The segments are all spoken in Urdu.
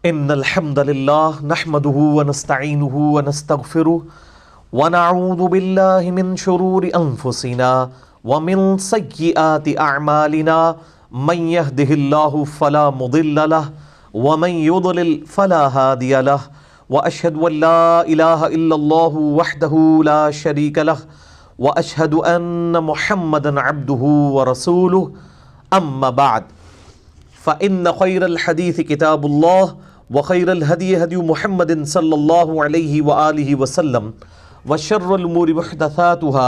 ان الحمد للہ نحمده ونستعینه ونستغفره ونعوذ باللہ من شرور انفسنا ومن سیئات اعمالنا من يهده اللہ فلا مضل له ومن يضلل فلا هادی له واشهد ان لا الہ الا اللہ وحدہ لا شریک له واشهد ان محمدا عبدہ ورسولہ اما بعد فإن خير الحديث كتاب الله وخير الهدي هدي محمد صلى الله عليه وآله وسلم وشر الأمور محدثاتها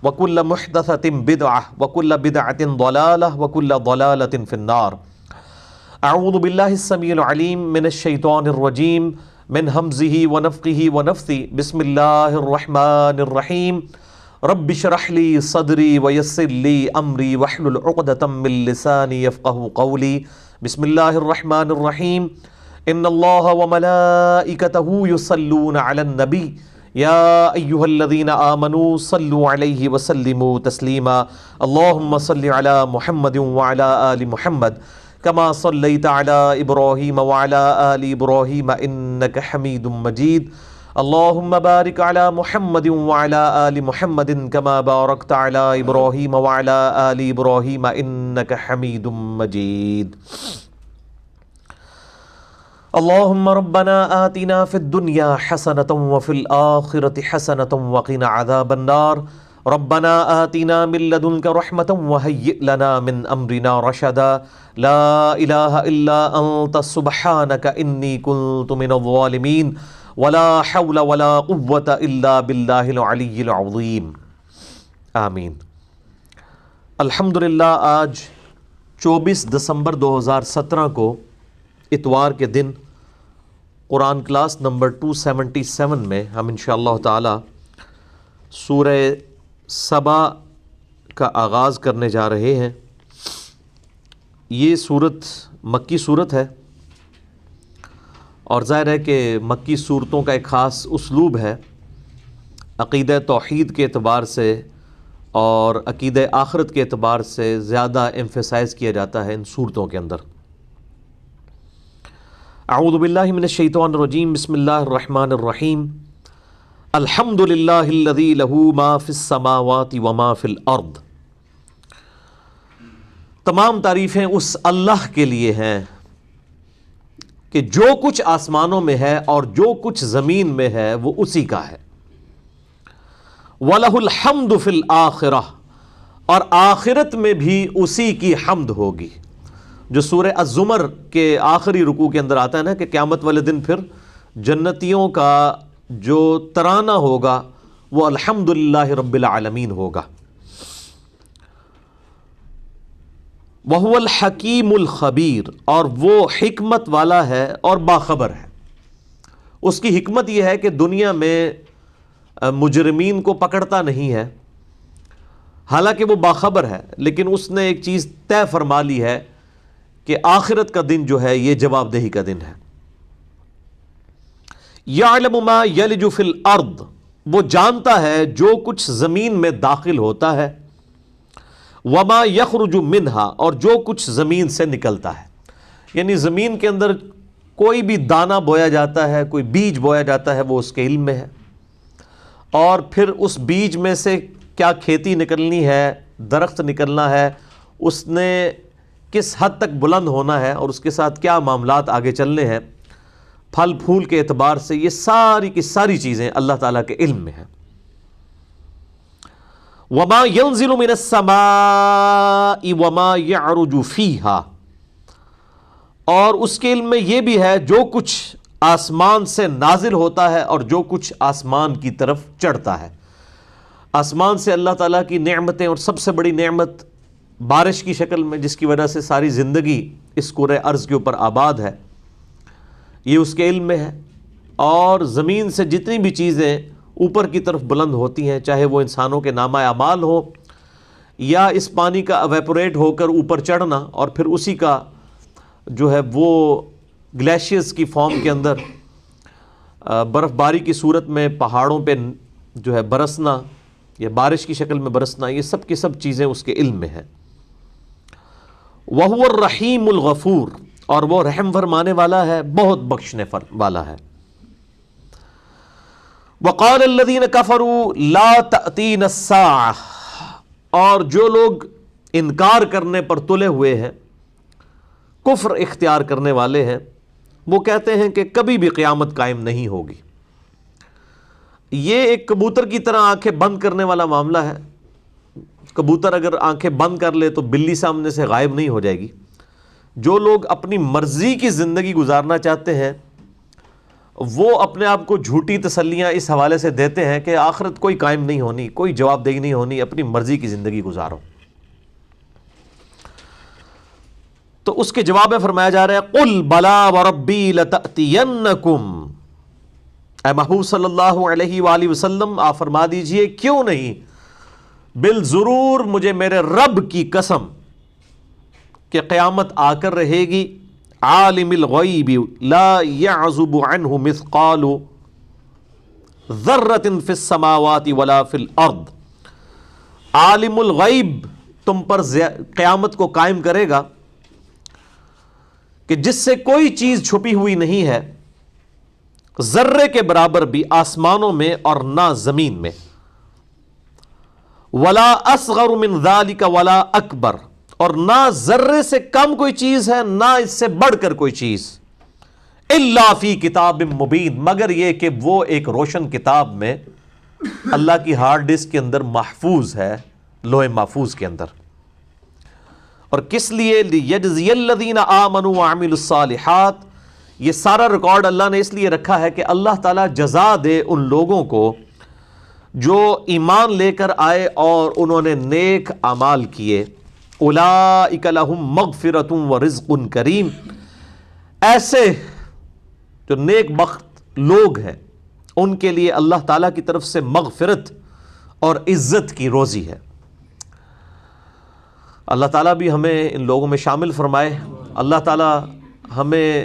وكل محدثة بدعة وكل بدعة ضلالة وكل ضلالة في النار. أعوذ بالله السميع العليم من الشيطان الرجيم من همزه ونفخه ونفثه. بسم الله الرحمن الرحيم. رب اشرح لي صدري ويسر لي أمري واحلل عقدة من لساني يفقهوا قولي. بسم الله الرحمن الرحيم. ان الله وملائكته يصلون على النبي يا ايها الذين آمنوا صلوا عليه وسلموا تسليما. اللهم صل على محمد وعلى آل محمد كما صليت على إبراهيم وعلى آل إبراهيم إنك حميد مجيد. اللهم بارك على محمد وعلى آل محمد كما باركت على إبراهيم وعلى آل إبراهيم إنك حميد مجيد. اللهم ربنا آتنا في الدنيا حسنة وفي الآخرة حسنة وقنا عذاب النار. ربنا آتنا من لدنك رحمة وهيئ لنا من أمرنا رشدا. لا إله إلا أنت سبحانك إني كنت من الظالمين. ولا حول ولا قوة إلا بالله العلي العظيم. آمین. الحمدللہ آج 24 دسمبر 2017 کو اتوار کے دن قرآن کلاس نمبر 277 میں ہم انشاءاللہ تعالی سورہ سبا کا آغاز کرنے جا رہے ہیں. یہ سورت مکی سورت ہے اور ظاہر ہے کہ مکی صورتوں کا ایک خاص اسلوب ہے. عقیدہ توحید کے اعتبار سے اور عقیدہ آخرت کے اعتبار سے زیادہ ایمفیسائز کیا جاتا ہے ان صورتوں کے اندر. اعوذ باللہ من الشیطان الرجیم. بسم اللہ الرحمن الرحیم. الحمد للہ الذی لہ ما فی السماوات وما فی الارض. تمام تعریفیں اس اللہ کے لیے ہیں کہ جو کچھ آسمانوں میں ہے اور جو کچھ زمین میں ہے وہ اسی کا ہے. وَلَهُ الْحَمْدُ فِي الْآخِرَةِ. اور آخرت میں بھی اسی کی حمد ہوگی. جو سورہ الزمر کے آخری رکوع کے اندر آتا ہے نا کہ قیامت والے دن پھر جنتیوں کا جو ترانہ ہوگا وہ الحمدللہ رب العالمین ہوگا. وَهُوَ الْحَكِيمُ الْخَبِيرُ. اور وہ حکمت والا ہے اور باخبر ہے. اس کی حکمت یہ ہے کہ دنیا میں مجرمین کو پکڑتا نہیں ہے، حالانکہ وہ باخبر ہے، لیکن اس نے ایک چیز طے فرما لی ہے کہ آخرت کا دن جو ہے یہ جواب دہی کا دن ہے. یعلم ما یلج فی الارض. وہ جانتا ہے جو کچھ زمین میں داخل ہوتا ہے. وما یخرج منہا. اور جو کچھ زمین سے نکلتا ہے. یعنی زمین کے اندر کوئی بھی دانہ بویا جاتا ہے، کوئی بیج بویا جاتا ہے، وہ اس کے علم میں ہے. اور پھر اس بیج میں سے کیا کھیتی نکلنی ہے، درخت نکلنا ہے، اس نے کس حد تک بلند ہونا ہے اور اس کے ساتھ کیا معاملات آگے چلنے ہیں، پھل پھول کے اعتبار سے، یہ ساری کی ساری چیزیں اللہ تعالیٰ کے علم میں ہیں. وما ينزل من السماء وما يعرج فيها. اور اس کے علم میں یہ بھی ہے جو کچھ آسمان سے نازل ہوتا ہے اور جو کچھ آسمان کی طرف چڑھتا ہے. آسمان سے اللہ تعالیٰ کی نعمتیں، اور سب سے بڑی نعمت بارش کی شکل میں، جس کی وجہ سے ساری زندگی اس کرۂ ارض کے اوپر آباد ہے، یہ اس کے علم میں ہے. اور زمین سے جتنی بھی چیزیں اوپر کی طرف بلند ہوتی ہیں، چاہے وہ انسانوں کے نامہ اعمال ہو یا اس پانی کا ایویپوریٹ ہو کر اوپر چڑھنا اور پھر اسی کا جو ہے وہ گلیشیئرز کی فارم کے اندر برف باری کی صورت میں پہاڑوں پہ جو ہے برسنا یا بارش کی شکل میں برسنا، یہ سب کی سب چیزیں اس کے علم میں ہیں. وَهُوَ الرَّحِيمُ الْغَفُورُ. اور وہ رحم فرمانے والا ہے، بہت بخشنے والا ہے۔ وقال الذین کفروا لا تأتینا الساعہ، اور جو لوگ انکار کرنے پر تلے ہوئے ہیں، کفر اختیار کرنے والے ہیں، وہ کہتے ہیں کہ کبھی بھی قیامت قائم نہیں ہوگی۔ یہ ایک کبوتر کی طرح آنکھیں بند کرنے والا معاملہ ہے۔ کبوتر اگر آنکھیں بند کر لے تو بلی سامنے سے غائب نہیں ہو جائے گی۔ جو لوگ اپنی مرضی کی زندگی گزارنا چاہتے ہیں وہ اپنے آپ کو جھوٹی تسلیاں اس حوالے سے دیتے ہیں کہ آخرت کوئی قائم نہیں ہونی، کوئی جواب دہی نہیں ہونی، اپنی مرضی کی زندگی گزارو۔ تو اس کے جواب میں فرمایا جا رہا ہے قل بلا وربی لتأتینکم، اے محبوب صلی اللہ علیہ وآلہ وسلم آپ فرما دیجئے کیوں نہیں، بالضرور مجھے میرے رب کی قسم کہ قیامت آ کر رہے گی۔ عالم الغیب لا یعزب عنہ مثقال ذرۃ فی السماوات ولا فی الارض، عالم الغیب تم پر قیامت کو قائم کرے گا کہ جس سے کوئی چیز چھپی ہوئی نہیں ہے، ذرے کے برابر بھی آسمانوں میں اور نہ زمین میں، ولا اصغر من ذلک ولا اکبر، اور نہ ذرے سے کم کوئی چیز ہے نہ اس سے بڑھ کر کوئی چیز، الا فی کتاب مبین، مگر یہ کہ وہ ایک روشن کتاب میں اللہ کی ہارڈ ڈسک کے اندر محفوظ ہے، لوح محفوظ کے اندر۔ اور کس لیے؟ لیجزی الذین آمنوا وعملوا الصالحات، یہ سارا ریکارڈ اللہ نے اس لیے رکھا ہے کہ اللہ تعالیٰ جزا دے ان لوگوں کو جو ایمان لے کر آئے اور انہوں نے نیک اعمال کیے۔ اولئک لہم مغفرۃ ورزق کریم، ایسے جو نیک بخت لوگ ہیں ان کے لیے اللہ تعالیٰ کی طرف سے مغفرت اور عزت کی روزی ہے۔ اللہ تعالیٰ بھی ہمیں ان لوگوں میں شامل فرمائے۔ اللہ تعالیٰ ہمیں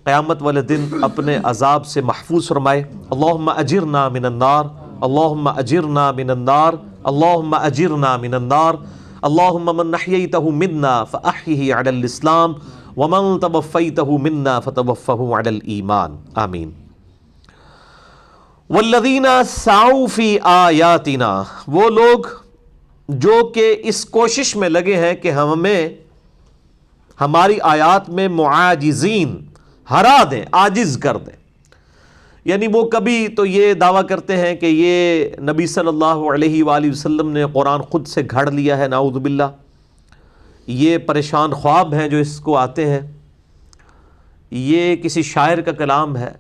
قیامت والے دن اپنے عذاب سے محفوظ فرمائے۔ اللہم اجرنا من النار، اللہم اجرنا من النار، اللہم اجرنا من النار، اللہم من احییتہ منا فاحیہ علی الاسلام ومن توفیتہ منا فتوفہ علی الایمان، آمین۔ والذین سعوا فی آیاتنا، وہ لوگ جو کہ اس کوشش میں لگے ہیں کہ ہمیں ہماری آیات میں معاجزین، ہرا دیں، عاجز کر دیں، یعنی وہ کبھی تو یہ دعویٰ کرتے ہیں کہ یہ نبی صلی اللہ علیہ وآلہ وسلم نے قرآن خود سے گھڑ لیا ہے، نعوذ باللہ، یہ پریشان خواب ہیں جو اس کو آتے ہیں، یہ کسی شاعر کا کلام ہے،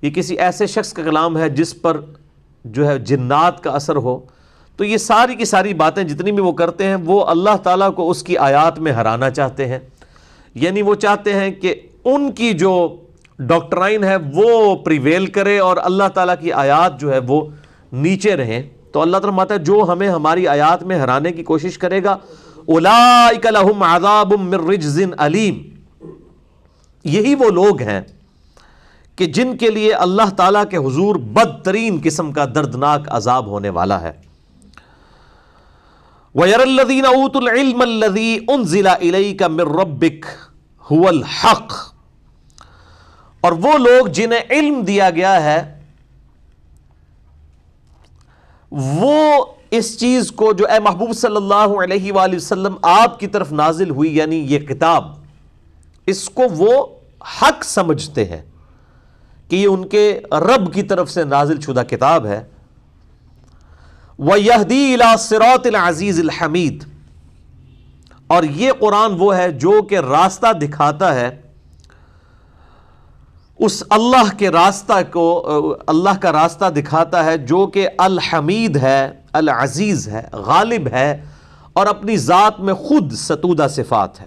یہ کسی ایسے شخص کا کلام ہے جس پر جو ہے جنات کا اثر ہو۔ تو یہ ساری کی ساری باتیں جتنی بھی وہ کرتے ہیں وہ اللہ تعالیٰ کو اس کی آیات میں ہرانا چاہتے ہیں، یعنی وہ چاہتے ہیں کہ ان کی جو ڈاکٹرائن ہے وہ پریویل کرے اور اللہ تعالیٰ کی آیات جو ہے وہ نیچے رہیں۔ تو اللہ تعالیٰ فرماتا ہے جو ہمیں ہماری آیات میں ہرانے کی کوشش کرے گا، اولئک لہم عذاب من رجز علیم، یہی وہ لوگ ہیں کہ جن کے لیے اللہ تعالیٰ کے حضور بدترین قسم کا دردناک عذاب ہونے والا ہے۔ وَيَرَى الَّذِينَ أُوتُوا الْعِلْمَ الَّذِي أُنزِلَ إِلَيْكَ مِن رَبِّكَ هُوَ الْحَقُّ، اور وہ لوگ جنہیں علم دیا گیا ہے وہ اس چیز کو جو اے محبوب صلی اللہ علیہ وآلہ وسلم آپ کی طرف نازل ہوئی، یعنی یہ کتاب، اس کو وہ حق سمجھتے ہیں کہ یہ ان کے رب کی طرف سے نازل شدہ کتاب ہے۔ وَيَهْدِي إِلَىٰ صِرَاطِ الْعَزِيزِ الْحَمِيدِ، اور یہ قرآن وہ ہے جو کہ راستہ دکھاتا ہے اس اللہ کے راستہ کو، اللہ کا راستہ دکھاتا ہے جو کہ الحمید ہے، العزیز ہے، غالب ہے اور اپنی ذات میں خود ستودہ صفات ہے۔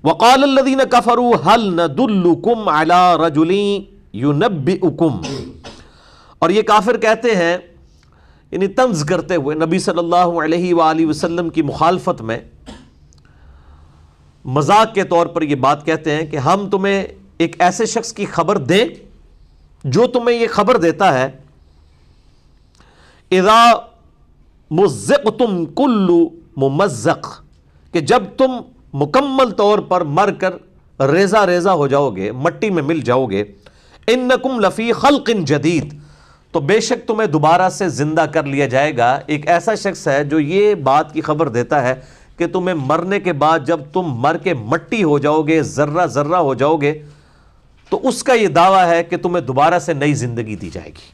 وَقَالَ الَّذِينَ كَفَرُوا هَلْ نَدُلُّكُمْ عَلَىٰ رَجُلٍ يُنَبِّئُكُمْ، اور یہ کافر کہتے ہیں، یعنی طنز کرتے ہوئے نبی صلی اللہ علیہ وآلہ وسلم کی مخالفت میں مذاق کے طور پر یہ بات کہتے ہیں کہ ہم تمہیں ایک ایسے شخص کی خبر دیں جو تمہیں یہ خبر دیتا ہے اذا مزقتم کل ممزق، کہ جب تم مکمل طور پر مر کر ریزہ ریزہ ہو جاؤ گے، مٹی میں مل جاؤ گے، انکم لفی خلق جدید، تو بے شک تمہیں دوبارہ سے زندہ کر لیا جائے گا۔ ایک ایسا شخص ہے جو یہ بات کی خبر دیتا ہے کہ تمہیں مرنے کے بعد جب تم مر کے مٹی ہو جاؤ گے، ذرہ ذرہ ہو جاؤ گے، تو اس کا یہ دعویٰ ہے کہ تمہیں دوبارہ سے نئی زندگی دی جائے گی۔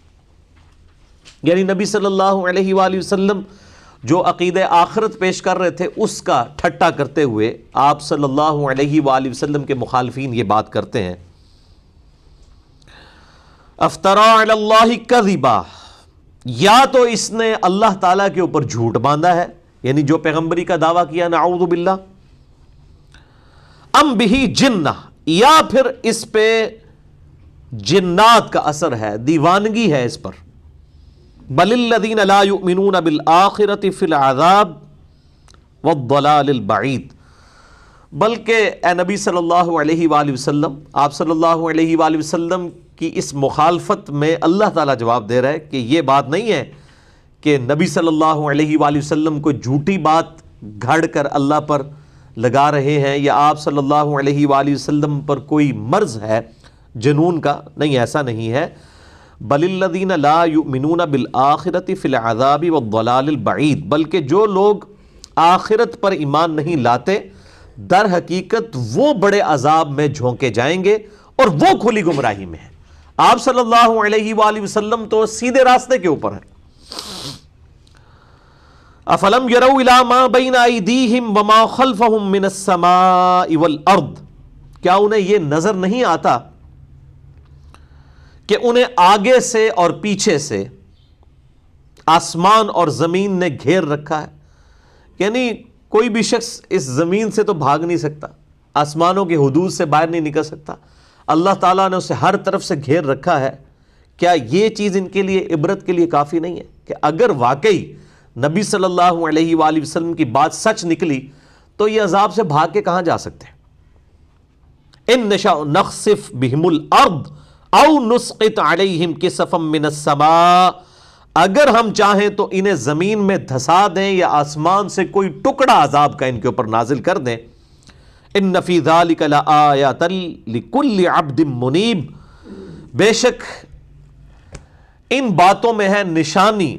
یعنی نبی صلی اللہ علیہ وآلہ وسلم جو عقیدہ آخرت پیش کر رہے تھے اس کا ٹھٹا کرتے ہوئے آپ صلی اللہ علیہ وآلہ وسلم کے مخالفین یہ بات کرتے ہیں، افترا علی اللہ کذبا، یا تو اس نے اللہ تعالیٰ کے اوپر جھوٹ باندھا ہے، یعنی جو پیغمبری کا دعویٰ کیا، نعوذ باللہ، ام بہ جنہ، یا پھر اس پہ جنات کا اثر ہے، دیوانگی ہے اس پر، بل الذین لا یؤمنون بالآخرۃ فی العذاب والضلال البعید، بلکہ اے نبی صلی اللہ علیہ وآلہ وسلم، آپ صلی اللہ علیہ وآلہ وسلم کی اس مخالفت میں اللہ تعالیٰ جواب دے رہا ہے کہ یہ بات نہیں ہے کہ نبی صلی اللہ علیہ وآلہ وسلم کو جھوٹی بات گھڑ کر اللہ پر لگا رہے ہیں، یا آپ صلی اللہ علیہ وآلہ وسلم پر کوئی مرض ہے جنون کا، نہیں، ایسا نہیں ہے، بل الذین لا یؤمنون بالآخرۃ فی العذاب والضلال البعید، بلکہ جو لوگ آخرت پر ایمان نہیں لاتے در حقیقت وہ بڑے عذاب میں جھونکے جائیں گے اور وہ کھلی گمراہی میں ہیں۔ آپ صلی اللہ علیہ وآلہ وسلم تو سیدھے راستے کے اوپر ہیں۔ افلم یروا الی ما بین ایدیہم وما خلفہم من السماء والارض، کیا انہیں یہ نظر نہیں آتا کہ انہیں آگے سے اور پیچھے سے آسمان اور زمین نے گھیر رکھا ہے؟ یعنی کوئی بھی شخص اس زمین سے تو بھاگ نہیں سکتا، آسمانوں کے حدود سے باہر نہیں نکل سکتا، اللہ تعالیٰ نے اسے ہر طرف سے گھیر رکھا ہے۔ کیا یہ چیز ان کے لیے عبرت کے لیے کافی نہیں ہے کہ اگر واقعی نبی صلی اللہ علیہ وآلہ وسلم کی بات سچ نکلی تو یہ عذاب سے بھاگ کے کہاں جا سکتے ہیں؟ ان نشاء نخسف بہم الارض او نسقط علیہم کسفا من السماء، اگر ہم چاہیں تو انہیں زمین میں دھسا دیں یا آسمان سے کوئی ٹکڑا عذاب کا ان کے اوپر نازل کر دیں۔ ان فی ذلک لآیات لکل عبد منیب، بے شک ان باتوں میں ہے نشانی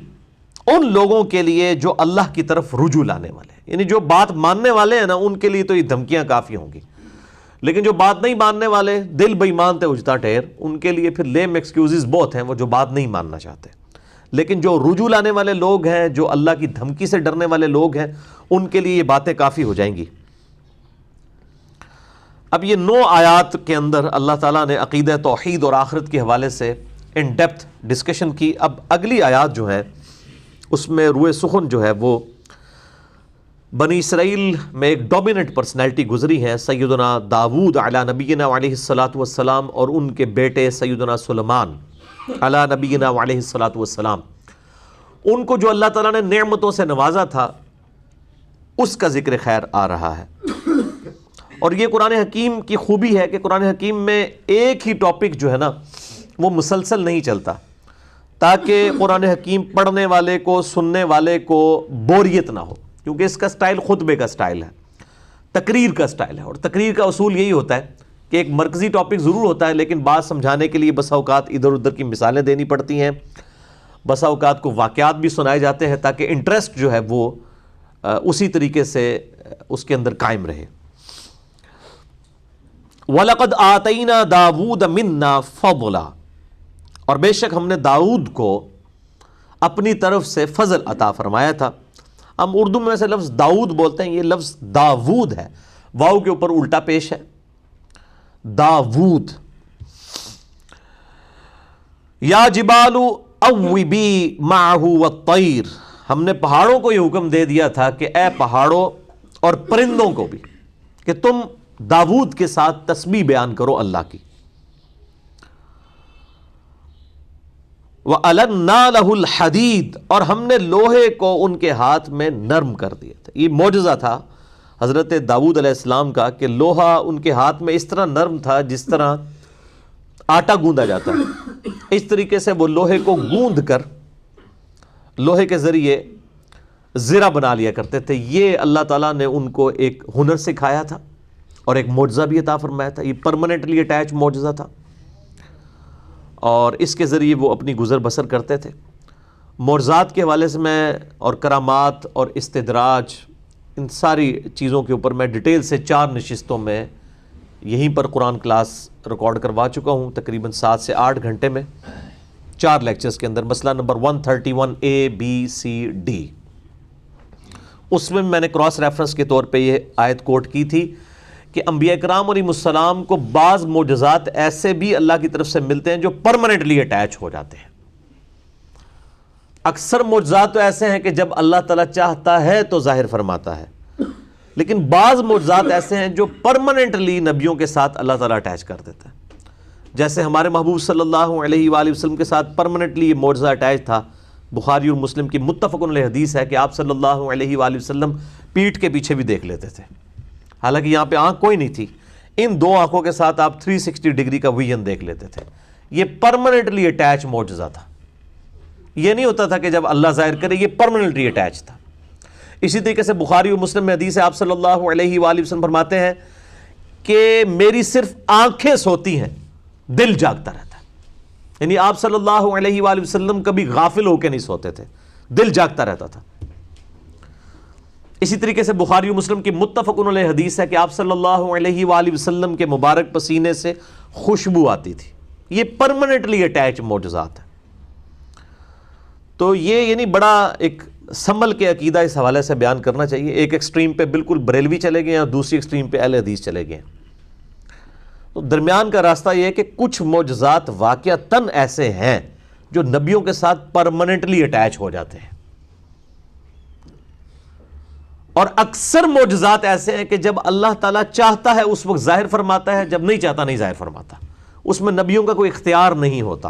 ان لوگوں کے لیے جو اللہ کی طرف رجوع لانے والے ہیں، یعنی جو بات ماننے والے ہیں نا ان کے لیے تو یہ دھمکیاں کافی ہوں گی، لیکن جو بات نہیں ماننے والے، دل بے ایمان تے اجتا ٹھہر، ان کے لیے پھر لیم ایکسکیوزز بہت ہیں، وہ جو بات نہیں ماننا چاہتے۔ لیکن جو رجوع لانے والے لوگ ہیں، جو اللہ کی دھمکی سے ڈرنے والے لوگ ہیں، ان کے لیے یہ باتیں کافی ہو جائیں گی۔ اب یہ 9 آیات کے اندر اللہ تعالیٰ نے عقیدہ توحید اور آخرت کے حوالے سے ان ڈیپتھ ڈسکشن کی۔ اب اگلی آیات جو ہیں اس میں روئے سخن جو ہے وہ بنی اسرائیل میں ایک ڈومیننٹ پرسنالٹی گزری ہے، سیدنا داود علی نبینا علیہ الصلاۃ والسلام، اور ان کے بیٹے سیدنا سلیمان علی نبینا علیہ الصلاۃ والسلام۔ ان کو جو اللہ تعالیٰ نے نعمتوں سے نوازا تھا اس کا ذکر خیر آ رہا ہے۔ اور یہ قرآن حکیم کی خوبی ہے کہ قرآن حکیم میں ایک ہی ٹاپک جو ہے نا وہ مسلسل نہیں چلتا، تاکہ قرآن حکیم پڑھنے والے کو، سننے والے کو بوریت نہ ہو، کیونکہ اس کا سٹائل خطبے کا سٹائل ہے، تقریر کا سٹائل ہے، اور تقریر کا اصول یہی ہوتا ہے کہ ایک مرکزی ٹاپک ضرور ہوتا ہے، لیکن بات سمجھانے کے لیے بسا اوقات ادھر ادھر کی مثالیں دینی پڑتی ہیں، بسا اوقات کو واقعات بھی سنائے جاتے ہیں تاکہ انٹرسٹ جو ہے وہ اسی طریقے سے اس کے اندر قائم رہے۔ وَلَقَدْ آتَيْنَا دَاوُودَ مِنَّا فَضْلًا، اور بے شک ہم نے داؤد کو اپنی طرف سے فضل عطا فرمایا تھا۔ ہم اردو میں سے لفظ داؤد بولتے ہیں، یہ لفظ داوود ہے، واو کے اوپر الٹا پیش ہے، داوود۔ یا جبال اوبی معہ والطیر، ہم نے پہاڑوں کو یہ حکم دے دیا تھا کہ اے پہاڑوں اور پرندوں کو بھی کہ تم داود کے ساتھ تسبیح بیان کرو اللہ کی۔ وَأَلَنَّا لَهُ الْحَدِيدَ، اور ہم نے لوہے کو ان کے ہاتھ میں نرم کر دیا تھا۔ یہ معجزہ تھا حضرت داؤد علیہ السلام کا کہ لوہا ان کے ہاتھ میں اس طرح نرم تھا جس طرح آٹا گوندا جاتا ہے، اس طریقے سے وہ لوہے کو گوند کر لوہے کے ذریعے زرہ بنا لیا کرتے تھے۔ یہ اللہ تعالیٰ نے ان کو ایک ہنر سکھایا تھا اور ایک معجزہ بھی عطا فرمایا تھا۔ یہ پرماننٹلی اٹیچ معجزہ تھا اور اس کے ذریعے وہ اپنی گزر بسر کرتے تھے۔ معجزات کے حوالے سے میں اور کرامات اور استدراج ان ساری چیزوں کے اوپر میں ڈیٹیل سے 4 نشستوں میں یہیں پر قرآن کلاس ریکارڈ کروا چکا ہوں، تقریباً 7 سے 8 گھنٹے میں 4 لیکچرز کے اندر۔ مسئلہ number 131 A B C D، اس میں نے کراس ریفرنس کے طور پہ یہ آیت کوٹ کی تھی کہ انبیاء کرام علیہ السلام کو بعض معجزات ایسے بھی اللہ کی طرف سے ملتے ہیں جو پرماننٹلی اٹیچ ہو جاتے ہیں۔ اکثر معجزات تو ایسے ہیں کہ جب اللہ تعالیٰ چاہتا ہے تو ظاہر فرماتا ہے، لیکن بعض معجزات ایسے ہیں جو پرماننٹلی نبیوں کے ساتھ اللہ تعالیٰ اٹیچ کر دیتا ہے۔ جیسے ہمارے محبوب صلی اللہ علیہ وآلہ وسلم کے ساتھ پرماننٹلی یہ معجزہ اٹیچ تھا۔ بخاری اور مسلم کی متفق علیہ حدیث ہے کہ آپ صلی اللہ علیہ وآلہ وسلم پیٹھ کے پیچھے بھی دیکھ لیتے تھے، حالانکہ یہاں پہ آنکھ کوئی نہیں تھی، ان 2 آنکھوں کے ساتھ آپ 360 ڈگری کا ویژن دیکھ لیتے تھے۔ یہ پرماننٹلی اٹیچ معجزہ تھا، یہ نہیں ہوتا تھا کہ جب اللہ ظاہر کرے، یہ پرماننٹلی اٹیچ تھا۔ اسی طریقے سے بخاری اور مسلم میں حدیث ہے، آپ صلی اللہ علیہ وآلہ وسلم فرماتے ہیں کہ میری صرف آنکھیں سوتی ہیں، دل جاگتا رہتا ہے۔ یعنی آپ صلی اللہ علیہ وآلہ وسلم کبھی غافل ہو کے نہیں سوتے تھے، دل جاگتا رہتا تھا۔ اسی طریقے سے بخاری و مسلم کی متفق علیہ حدیث ہے کہ آپ صلی اللہ علیہ وآلہ وسلم کے مبارک پسینے سے خوشبو آتی تھی۔ یہ پرماننٹلی اٹیچ معجزات ہیں۔ تو یہ یعنی بڑا ایک سنبھل کے عقیدہ اس حوالے سے بیان کرنا چاہیے۔ ایک ایکسٹریم پہ بالکل بریلوی چلے گئے ہیں اور دوسری ایکسٹریم پہ اہل حدیث چلے گئے ہیں۔ تو درمیان کا راستہ یہ ہے کہ کچھ معجزات واقعتاً ایسے ہیں جو نبیوں کے ساتھ پرماننٹلی اٹیچ ہو جاتے ہیں، اور اکثر معجزات ایسے ہیں کہ جب اللہ تعالیٰ چاہتا ہے اس وقت ظاہر فرماتا ہے، جب نہیں چاہتا نہیں ظاہر فرماتا، اس میں نبیوں کا کوئی اختیار نہیں ہوتا۔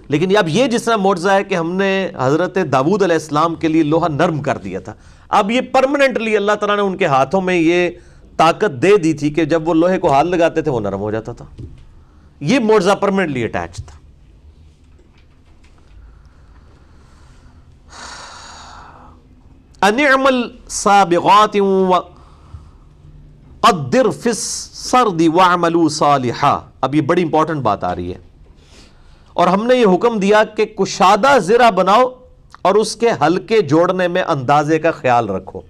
لیکن اب یہ جس طرح معجزہ ہے کہ ہم نے حضرت داؤد علیہ السلام کے لیے لوہا نرم کر دیا تھا، اب یہ پرماننٹلی اللہ تعالیٰ نے ان کے ہاتھوں میں یہ طاقت دے دی تھی کہ جب وہ لوہے کو ہاتھ لگاتے تھے وہ نرم ہو جاتا تھا۔ یہ معجزہ پرماننٹلی اٹیچ تھا۔ ان اعمل سابغات وقدر فی السرد واعملوا صالحا، اب یہ بڑی امپورٹنٹ بات آ رہی ہے، اور ہم نے یہ حکم دیا کہ کشادہ زرہ بناؤ اور اس کے ہلکے جوڑنے میں اندازے کا خیال رکھو۔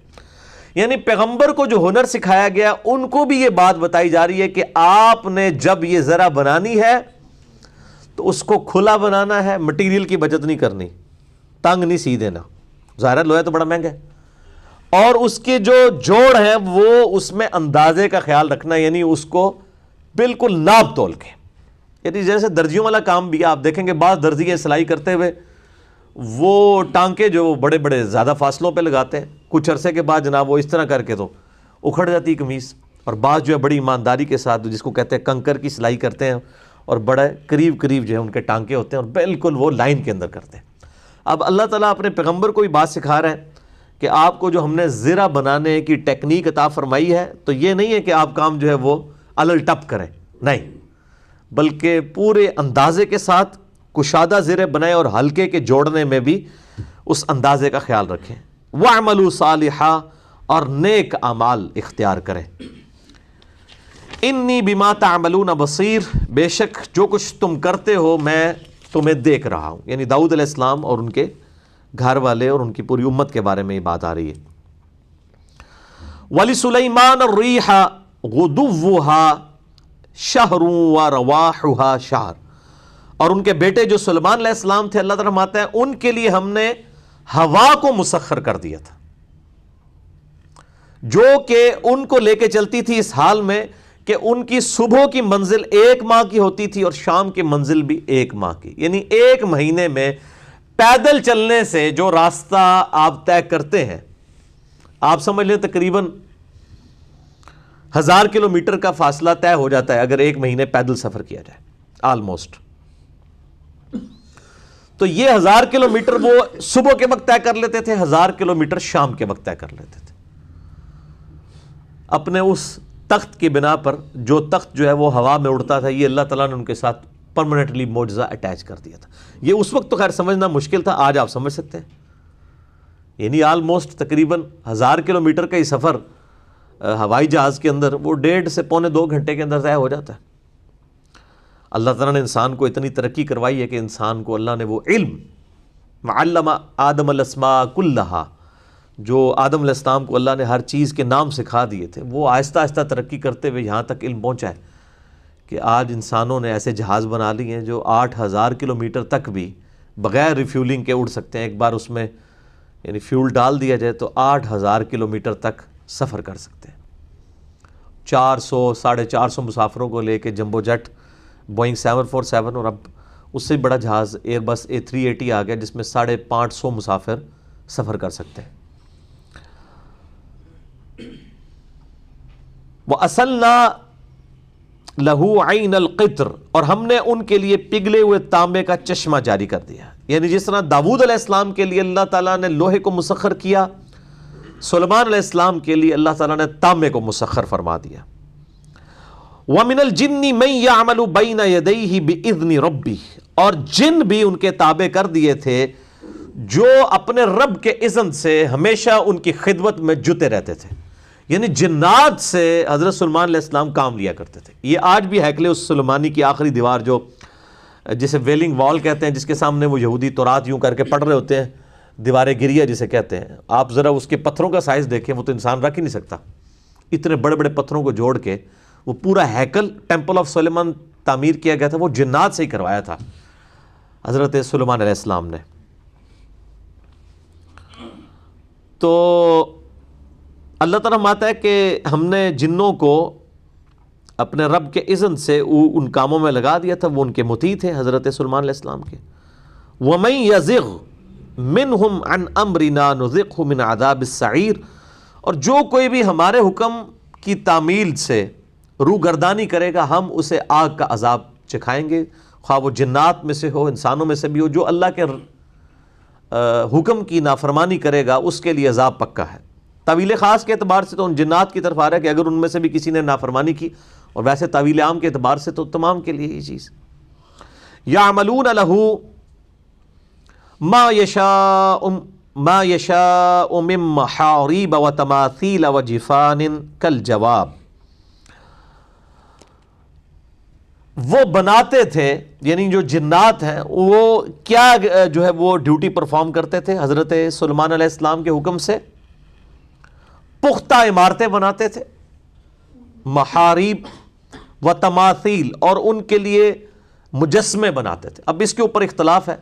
یعنی پیغمبر کو جو ہنر سکھایا گیا ان کو بھی یہ بات بتائی جا رہی ہے کہ آپ نے جب یہ زرہ بنانی ہے تو اس کو کھلا بنانا ہے، مٹیریل کی بچت نہیں کرنی، تنگ نہیں سی دینا، ظاہر لوہا تو بڑا مہنگا ہے، اور اس کے جو جوڑ ہیں وہ اس میں اندازے کا خیال رکھنا، یعنی اس کو بالکل ناپ تول کے۔ یعنی جیسے درجیوں والا کام بھی آپ دیکھیں گے، بعض درزی سلائی کرتے ہوئے وہ ٹانکے جو بڑے بڑے زیادہ فاصلوں پہ لگاتے ہیں، کچھ عرصے کے بعد جناب وہ اس طرح کر کے تو اکھڑ جاتی قمیص، اور بعض جو ہے بڑی ایمانداری کے ساتھ جس کو کہتے ہیں کنکر کی سلائی کرتے ہیں، اور بڑے قریب قریب جو ہے ان کے ٹانکے ہوتے ہیں اور بالکل وہ لائن کے اندر کرتے ہیں۔ اب اللہ تعالیٰ اپنے پیغمبر کو بھی بات سکھا رہے ہیں کہ آپ کو جو ہم نے زرہ بنانے کی ٹیکنیک عطا فرمائی ہے، تو یہ نہیں ہے کہ آپ کام جو ہے وہ الل ٹپ کریں، نہیں، بلکہ پورے اندازے کے ساتھ کشادہ زرہ بنائیں اور ہلکے کے جوڑنے میں بھی اس اندازے کا خیال رکھیں۔ وَاعْمَلُوا صَالِحًا، اور نیک اعمال اختیار کریں۔ اِنِّي بِمَا تَعْمَلُونَ بَصِيرٌ، بے شک جو کچھ تم کرتے ہو میں تمہیں دیکھ رہا ہوں۔ یعنی داؤد علیہ السلام اور ان کے گھر والے اور ان کی پوری امت کے بارے میں یہ بات آ رہی ہے۔ وَلِسُلَيْمَانَ الرِّيحَ غُدُوُّهَا شَهْرٌ وَرَوَاحُهَا شَهْرٌ، اور ان کے بیٹے جو سلیمان علیہ السلام تھے، اللہ تعالیٰ فرماتا ہے ان کے لیے ہم نے ہوا کو مسخر کر دیا تھا، جو کہ ان کو لے کے چلتی تھی اس حال میں کہ ان کی صبح کی منزل 1 ماہ کی ہوتی تھی اور شام کی منزل بھی 1 ماہ کی، یعنی 1 مہینے میں پیدل چلنے سے جو راستہ آپ طے کرتے ہیں، آپ سمجھ لیں تقریباً 1000 کلومیٹر کا فاصلہ طے ہو جاتا ہے اگر 1 مہینے پیدل سفر کیا جائے، آلموسٹ۔ تو یہ 1000 کلومیٹر وہ صبح کے وقت طے کر لیتے تھے، 1000 کلومیٹر شام کے وقت طے کر لیتے تھے، اپنے اس تخت کی بنا پر، جو تخت جو ہے وہ ہوا میں اڑتا تھا، یہ اللہ تعالیٰ نے ان کے ساتھ پرماننٹلی معجزہ اٹیچ کر دیا تھا۔ یہ اس وقت تو خیر سمجھنا مشکل تھا، آج آپ سمجھ سکتے ہیں۔ یعنی آلموسٹ تقریباً 1000 کلومیٹر کا ہی سفر ہوائی جہاز کے اندر وہ 1.5 سے پونے 2 گھنٹے کے اندر طے ہو جاتا ہے۔ اللہ تعالیٰ نے انسان کو اتنی ترقی کروائی ہے کہ انسان کو اللہ نے وہ علم وعلم آدم الاسماء کلہا، جو آدم علیہ السلام کو اللہ نے ہر چیز کے نام سکھا دیے تھے، وہ آہستہ آہستہ ترقی کرتے ہوئے یہاں تک علم پہنچا ہے کہ آج انسانوں نے ایسے جہاز بنا لیے ہیں جو 8000 کلومیٹر تک بھی بغیر ریفیولنگ کے اڑ سکتے ہیں۔ ایک بار اس میں یعنی فیول ڈال دیا جائے تو 8000 کلومیٹر تک سفر کر سکتے ہیں۔ 400 450 مسافروں کو لے کے جمبو جٹ بوئنگ 747، اور اب اس سے بڑا جہاز ایئر بس A380 آ گیا جس میں 550 مسافر سفر کر سکتے ہیں۔ وَأَسَلْنَا لَهُ عَيْنَ الْقِطْرِ، اور ہم نے ان کے لیے پگھلے ہوئے تانبے کا چشمہ جاری کر دیا۔ یعنی جس طرح داؤد علیہ السلام کے لیے اللہ تعالیٰ نے لوہے کو مسخر کیا، سلیمان علیہ السلام کے لیے اللہ تعالیٰ نے تانبے کو مسخر فرما دیا۔ وَمِنَ الْجِنِّ مَن يَعْمَلُ بَيْنَ يَدَيْهِ بِإِذْنِ رَبِّهِ، اور جن بھی ان کے تابع کر دیے تھے جو اپنے رب کے اذن سے ہمیشہ ان کی خدمت میں جتے رہتے تھے۔ یعنی جنات سے حضرت سلیمان علیہ السلام کام لیا کرتے تھے۔ یہ آج بھی ہیکل سلیمانی کی آخری دیوار جو جسے ویلنگ وال کہتے ہیں، جس کے سامنے وہ یہودی تورات یوں کر کے پڑھ رہے ہوتے ہیں، دیوار گریہ جسے کہتے ہیں، آپ ذرا اس کے پتھروں کا سائز دیکھیں، وہ تو انسان رکھ ہی نہیں سکتا۔ اتنے بڑے بڑے پتھروں کو جوڑ کے وہ پورا ہیکل ٹیمپل آف سلیمان تعمیر کیا گیا تھا، وہ جنات سے ہی کروایا تھا حضرت سلیمان علیہ السلام نے۔ تو اللہ تعالیٰ فرماتا ہے کہ ہم نے جنوں کو اپنے رب کے اذن سے ان کاموں میں لگا دیا تھا، وہ ان کے مطیع تھے حضرت سلیمان علیہ السلام کے۔ وَمَن يَزِغْ مِنْهُمْ عَنْ أَمْرِنَا نُذِقْهُ مِنْ عَذَابِ السَّعِيرِ، اور جو کوئی بھی ہمارے حکم کی تعمیل سے روگردانی کرے گا ہم اسے آگ کا عذاب چکھائیں گے، خواہ وہ جنات میں سے ہو، انسانوں میں سے بھی ہو۔ جو اللہ کے حکم کی نافرمانی کرے گا اس کے لیے عذاب پکا ہے۔ تعویل خاص کے اعتبار سے تو ان جنات کی طرف آ رہا ہے کہ اگر ان میں سے بھی کسی نے نافرمانی کی، اور ویسے تعویل عام کے اعتبار سے تو تمام کے لیے یہ چیز۔ یعملون لہ ما یشاء من محاریب وتماثیل وجفان کالجواب، وہ بناتے تھے، یعنی جو جنات ہیں وہ کیا جو ہے وہ ڈیوٹی پرفارم کرتے تھے حضرت سلیمان علیہ السلام کے حکم سے؟ پختہ عمارتیں بناتے تھے، محاریب و تماثیل، اور ان کے لیے مجسمے بناتے تھے۔ اب اس کے اوپر اختلاف ہے،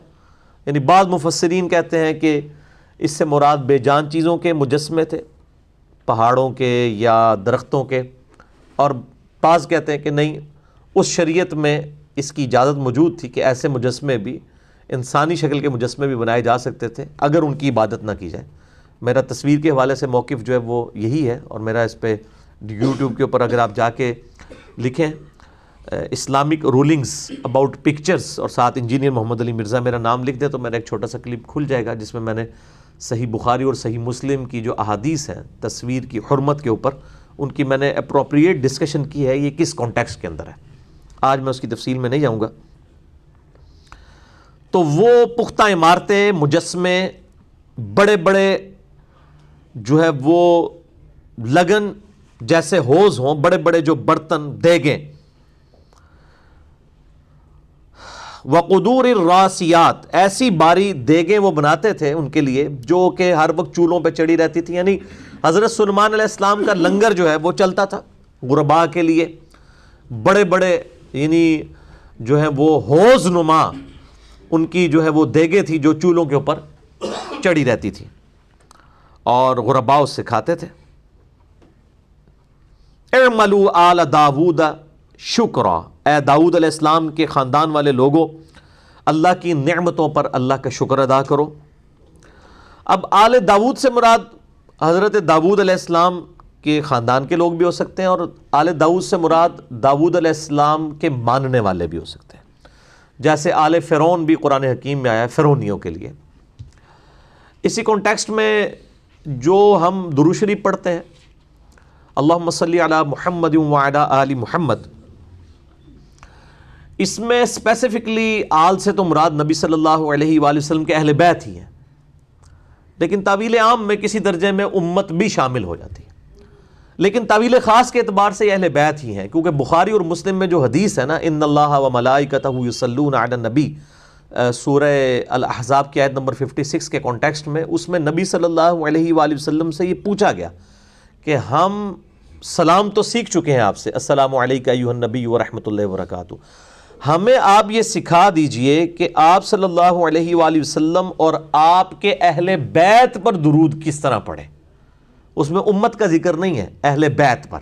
یعنی بعض مفسرین کہتے ہیں کہ اس سے مراد بے جان چیزوں کے مجسمے تھے، پہاڑوں کے یا درختوں کے، اور بعض کہتے ہیں کہ نہیں، اس شریعت میں اس کی اجازت موجود تھی کہ ایسے مجسمے بھی، انسانی شکل کے مجسمے بھی بنائے جا سکتے تھے اگر ان کی عبادت نہ کی جائے۔ میرا تصویر کے حوالے سے موقف جو ہے وہ یہی ہے، اور میرا اس پہ یوٹیوب کے اوپر اگر آپ جا کے لکھیں اسلامک رولنگز اباؤٹ پکچرز اور ساتھ انجینئر محمد علی مرزا میرا نام لکھ دیں تو میرا ایک چھوٹا سا کلپ کھل جائے گا جس میں نے صحیح بخاری اور صحیح مسلم کی جو احادیث ہیں تصویر کی حرمت کے اوپر، ان کی میں نے اپروپریٹ ڈسکشن کی ہے، یہ کس کانٹیکسٹ کے اندر ہے۔ آج میں اس کی تفصیل میں نہیں جاؤں گا۔ تو وہ پختہ عمارتیں، مجسمے، بڑے بڑے جو ہے وہ لگن جیسے ہوز ہوں، بڑے بڑے جو برتن، دیگیں، وقدور الراسیات، ایسی باری دیگیں وہ بناتے تھے ان کے لیے جو کہ ہر وقت چولہوں پہ چڑھی رہتی تھی۔ یعنی حضرت سلیمان علیہ السلام کا لنگر جو ہے وہ چلتا تھا غرباء کے لیے، بڑے بڑے یعنی جو ہے وہ ہوز نما ان کی جو ہے وہ دیگیں تھی جو چولہوں کے اوپر چڑھی رہتی تھی، اور غرباء اس سے کھاتے تھے۔ اعملوا آل داود شکرا، اے داؤد علیہ السلام کے خاندان والے لوگوں، اللہ کی نعمتوں پر اللہ کا شکر ادا کرو۔ اب آل داود سے مراد حضرت داؤد علیہ السلام کے خاندان کے لوگ بھی ہو سکتے ہیں، اور آل داؤد سے مراد داؤد علیہ السلام کے ماننے والے بھی ہو سکتے ہیں، جیسے آل فرعون بھی قرآن حکیم میں آیا ہے فرعونیوں کے لیے۔ اسی کانٹیکسٹ میں جو ہم درود شریف پڑھتے ہیں، اللہم صلی علی محمد وعلی آل محمد، اس میں اسپیسیفکلی آل سے تو مراد نبی صلی اللہ علیہ وآلہ وسلم کے اہل بیت ہی ہیں، لیکن تعویل عام میں کسی درجے میں امت بھی شامل ہو جاتی ہے، لیکن تعویل خاص کے اعتبار سے یہ اہل بیت ہی ہیں، کیونکہ بخاری اور مسلم میں جو حدیث ہے نا، ان اللہ و ملائکتہ یصلون علی النبی، سورہ الاحزاب کی آیت نمبر 56 کے کانٹیکسٹ میں، اس میں نبی صلی اللہ علیہ وآلہ وسلم سے یہ پوچھا گیا کہ ہم سلام تو سیکھ چکے ہیں آپ سے، السلام علیکہ ایھا النبی ورحمۃ اللہ وبرکاتہ، ہمیں آپ یہ سکھا دیجئے کہ آپ صلی اللہ علیہ وآلہ وسلم اور آپ کے اہل بیت پر درود کس طرح پڑھیں۔ اس میں امت کا ذکر نہیں ہے، اہل بیت پر۔